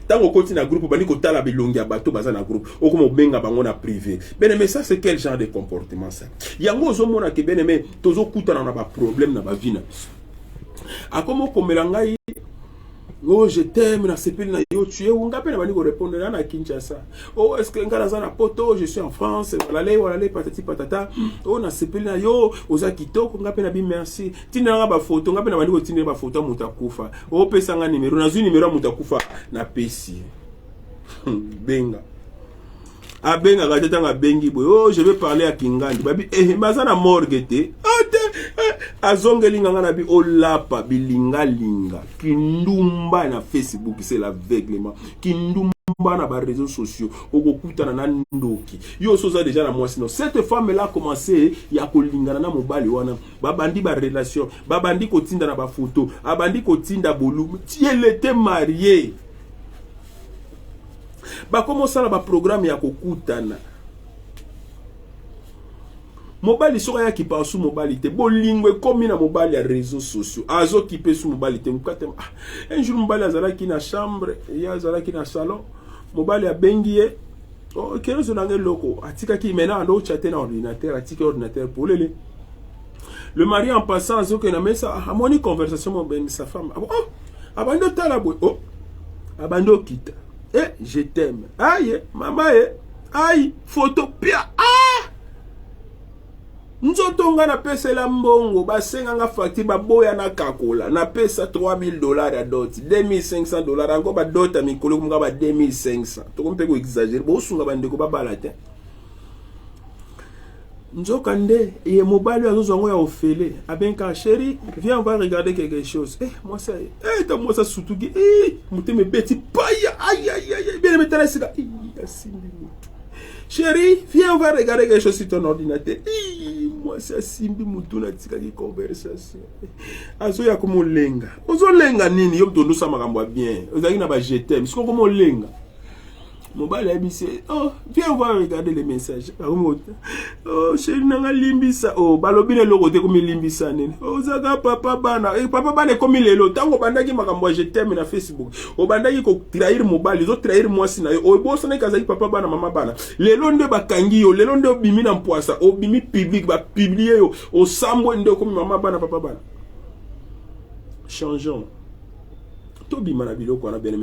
tango koti na groupe bandi ko tala bilongi ya batu baza na groupe. Okomo benga bango na privé. Bien mais ça c'est quel genre de comportement ça? Yango zo mona ke bien mais tozo kutana na ba problème na ba vie na biso. Akomo komelanga yi oh, je t'aime, na sepeli na yo tu es ou ngape na bani ko répondre na Kinshasa. Oh, est-ce que ngana za na poto, je suis en France, voilà patati patata. Oh, na sepeli na yo, oza kitoko ngape na bi merci. Tina nga ba photo, ngape na bani ko tina ba photo mutakufa. Oh, pesa nga numéro, na zu numéro mutakufa na pesi. Benga. Abenga gateta nga bengi boy. Oh, je vais parler à Kingandi. Babi baza na morgue te. Azongelinga nga na bi olapa bilinga linga kindumba na Facebook c'est l'aveuglement kindumba na ba réseaux sociaux okokutana na ndoki yo soza déjà na moi sinon cette femme là a commencé ya kolingana na mobali wana babandi ba relation babandi kotinda na ba photo abandi kotinda bolumu ti elle était mariée ba commencer na ba programme ya kokutana mobali soka ya ki pasu mobali te bolingwe komi na mobali ya réseaux sociaux azo ki pe su mobali te mukate un jour mobali azala ki na chambre ya azala ki na salon mobali a bengiye oh kero zo nange loko atika ki mena ando chatter na ordinateur atika ordinateur pour le mari en passant azo ke na mesa amoni conversation mo ben sa femme oh abando tala boy oh abando kita je t'aime aïe maman aïe photo pia nzotonga na pesa la mbongo basenga nga facture baboya na kakola na pesa $3000 ya dot $2500 ango ba dot mikolo kumga ba 2500 to kompe ko exagérer bo sunga bandeko babala te nzoka nde ye mobali azo ngo ya ofele abenka chérie viens on va regarder quelque chose moi ça ta moi ça sutuki muteme beti paya aïe bien mettre ça asimbi chérie, viens, on va regarder quelque chose sur ton ordinateur. Moi, c'est Simbi Moutouna Tikaki conversation. Azo ya comme lenga. Ozo lenga nini, yo tondo sa makambo bien. Ozaki na ba je t'aime. Siko comme lenga. Mobile ABC. Oh, viens, on va regarder les messages. Oh, chérie, nanga limbisa. Oh, balobine loko te comme limbisa nini. Oh, zaka papa bana. Papa bana comme lelo. Tango bandaki makambo je t'aime na Facebook. O bandaki ko trahir mobile, zo trahir moi sina yo. O bo sona kazaki papa bana mama bana. Lelo nde bakangi yo, lelo nde bimi na mpoasa, o bimi public ba publier yo. O sambo nde comme mama bana papa bana. Changeons. Mais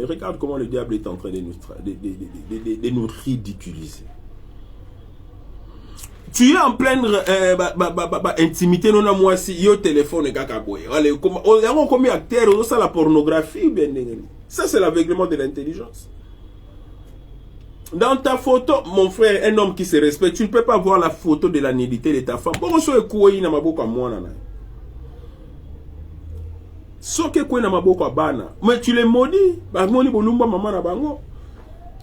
regarde comment le diable est en train de nous ridiculiser. Tu es en pleine intimité, non à moi si yo téléphone et kakaboy. Allez, on commis acteur, on ça la pornographie bien. Ça c'est l'aveuglement de l'intelligence. Dans ta photo, mon frère, un homme qui se respecte, tu ne peux pas voir la photo de la nudité de ta femme. Pourquoi ça est quoi na maboko moi nana? Soke kwe na maboko bana. Mais tu les maudis. Bangoni bolumba maman na bango.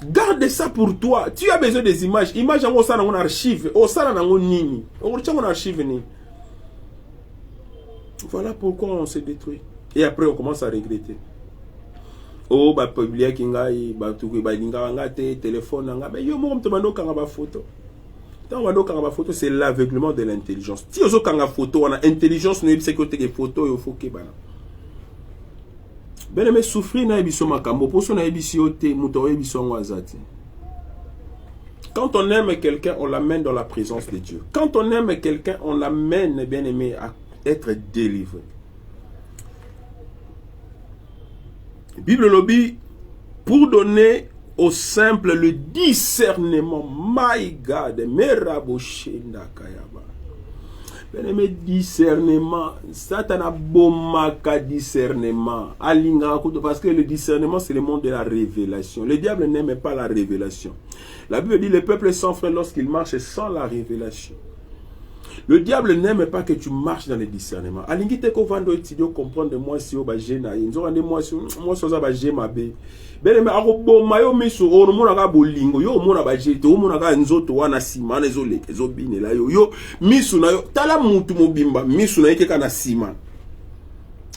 Garde ça pour toi. Tu as besoin des images. Images en ça dans archive. O ça dans nini. On retient mon archive ni. Voilà pourquoi on se détruit. Et après on commence à regretter. Oh ba publier kingai ba tuku ba linga ngate téléphone nga. Mais yo mo mto bando kanga ba photo. Tant bando kanga ba photo c'est l'aveuglement de l'intelligence. Si ozo kanga photo on a intelligence no yebise ko te photo yo foke bana. Ben mais souffrir na ebiso makambo poso na ebisio te muto ebiso ngwazati. Quand on aime quelqu'un, on l'amène dans la présence de Dieu. Quand on aime quelqu'un, on l'amène, bien aimé, à être délivré. Bible lobby pour donner au simple le discernement. My God, meraboshinda kayaba. Bien-aimé, discernement. Satan a bomaka discernement. Parce que le discernement, c'est le monde de la révélation. Le diable n'aime pas la révélation. La Bible dit le peuple est sans frein lorsqu'il marche sans la révélation. Le diable n'aime pas que tu marches dans le discernement. Alingi te ko vando étudier comprendre moi si o ba jena inzo rande moi so za ba jema be. Bele me ako mayo miso o mona ka bolingo yo mona ba jete o mona ka nzoto wana sima na ezo leke ezo binela yo miso na yo tala mutu mobimba miso na yeke kana sima.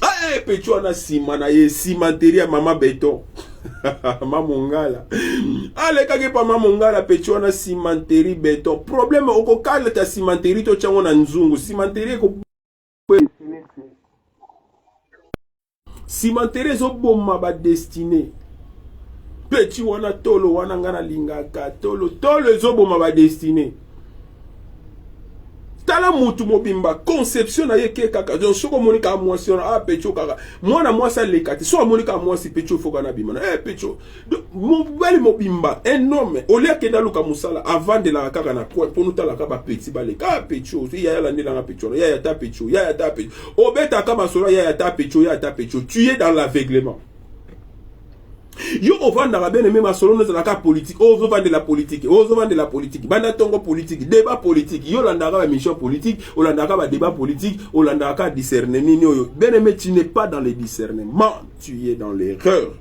Ah pecho na sima na ye cimenterie mama beton. Mamongala. Ale kage pa mamongala pecho na cimenterie beton. Problème oko kala ta cimenterie to chango na nzungu. Cimenterie ko cimenterie zo bomma ba destiné. Pechi wana tolo wana ngana lingaka tolo zo bomma ba destiné. Tala mutu mobimba conception na yeke kaka donc soko monika mwasi na pecho kaka mwana mwasi lekati so monika mwasi pecho foka na bimana pecho mobali mobimba un homme au lieu que daluka musala avant de la kaka na quoi pour nous tala ka ba petit baleka pecho ya la ndela na pecho ya ta pecho obeta kama solo ya ta pecho tu es dans l'aveuglement. Yo ovanda la bien aimé ma solo nous la politique vendre la politique bana tongo politique débat politique yo landaka ba mission politique o landaka ba débat politique o landaka discerner nini yo bien aimé tu n'es pas dans le discernement, tu es dans l'erreur.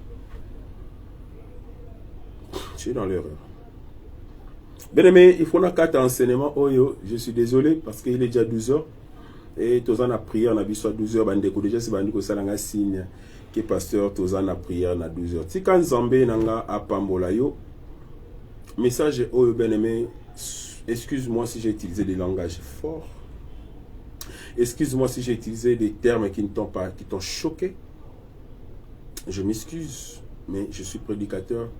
Tu es dans l'erreur. Bien aimé, il faut na carte enseignement oyo, je suis désolé parce qu'il est déjà 12h et tous en a prié on a vu soit 12h bandeko déjà c'est bandiko salanga signe que pasteur tozan a prière na 12h. Si quand Zambé nanga a pambola yo, message oyo bien aimé, excuse-moi si j'ai utilisé des langages forts. Excuse-moi si j'ai utilisé des termes qui ne t'ont pas, qui t'ont choqué. Je m'excuse, mais je suis prédicateur,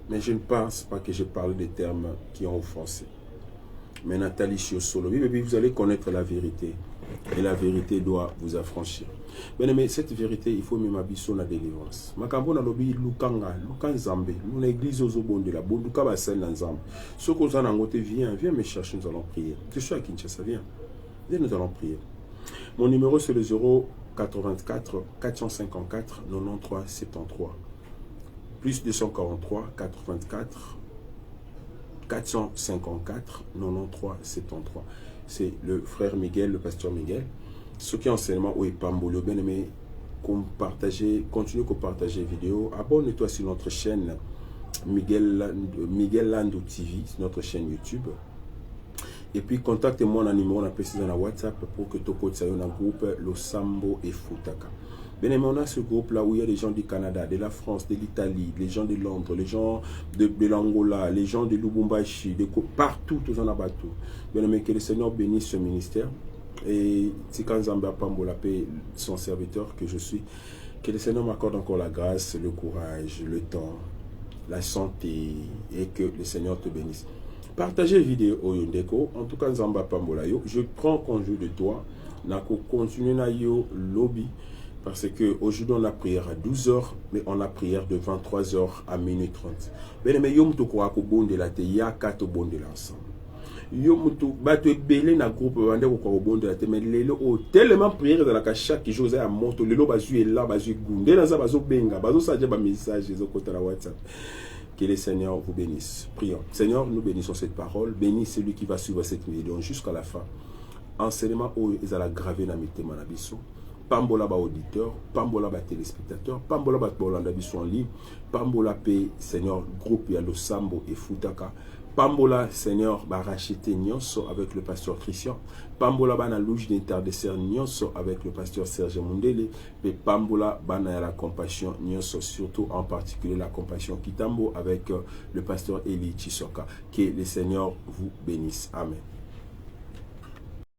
mais je ne pense pas que je parle des termes qui ont offensé. Mais Nathalie Chiosolo, oui, vous allez connaître la vérité. Et la vérité doit vous affranchir. Bien aimé, cette vérité, il faut même habiter la délivrance. Makambo na lobi lukanga, lukan zambe, nous l'église aux obonde la bonduka basel dans zambe. Ce qu'on a en viens me chercher, nous allons prier. Je suis à Kinshasa, viens, nous allons prier. Mon numéro c'est le 084 454 93 73. Plus 243 84 454 93 73. C'est le frère Miguel, le pasteur Miguel. Ceux qui enseignement ou Pambolo, bien aimé, continue à partager vidéo. Abonne-toi sur notre chaîne Miguel Lando TV, notre chaîne YouTube. Et puis contactez-moi dans le numéro précis dans la WhatsApp pour que tu puisses dans le groupe Losambo et Futaka. Bien aimé, on a ce groupe là où il y a des gens du Canada, de la France, de l'Italie, les gens de Londres, les gens de l'Angola, les gens de Lubumbashi, partout, tous en abattu. Bien aimé, que le Seigneur bénisse ce ministère. Et Tikan Zamba Pambola, son serviteur que je suis, que le Seigneur m'accorde encore la grâce, le courage, le temps, la santé et que le Seigneur te bénisse. Partagez la vidéo au Yondeko, en tout cas Zamba Pambola yo, je prends congé de toi, nako continuer na yo lobby. Parce qu'aujourd'hui on a prière à 12h, mais on a prière de 23h à minuit 30. Bien mais yom to ko ko bonde la te ya kato bonde l'ensemble. Yom to bato belé na groupe bande ko bonde la te mais lelo o tellement prière dans la chaque jour à moto lelo bazu et là bazu gunde na za bazo benga bazo saje ba message zo kota la WhatsApp. Que le Seigneur vous bénisse. Prions. Seigneur, nous bénissons cette parole. Bénis celui qui va suivre cette vidéo jusqu'à la fin. Enseignement où ils allaient graver dans mes témoins d'abisso. Pambola ba auditeur, Pambola ba téléspectateur, Pambola ba Bolanda biso en ligne, Pambola pe Seigneur groupe ya Losambo et Futaka, Pambola Seigneur ba racheter nyonso avec le pasteur Christian, Pambola ba na louche d'intercesseur nyonso avec le pasteur Serge Mundele, et Pambola ba na la compassion nyonso surtout en particulier la compassion Kitambo avec le pasteur Eli Chisoka. Que le Seigneur vous bénisse. Amen.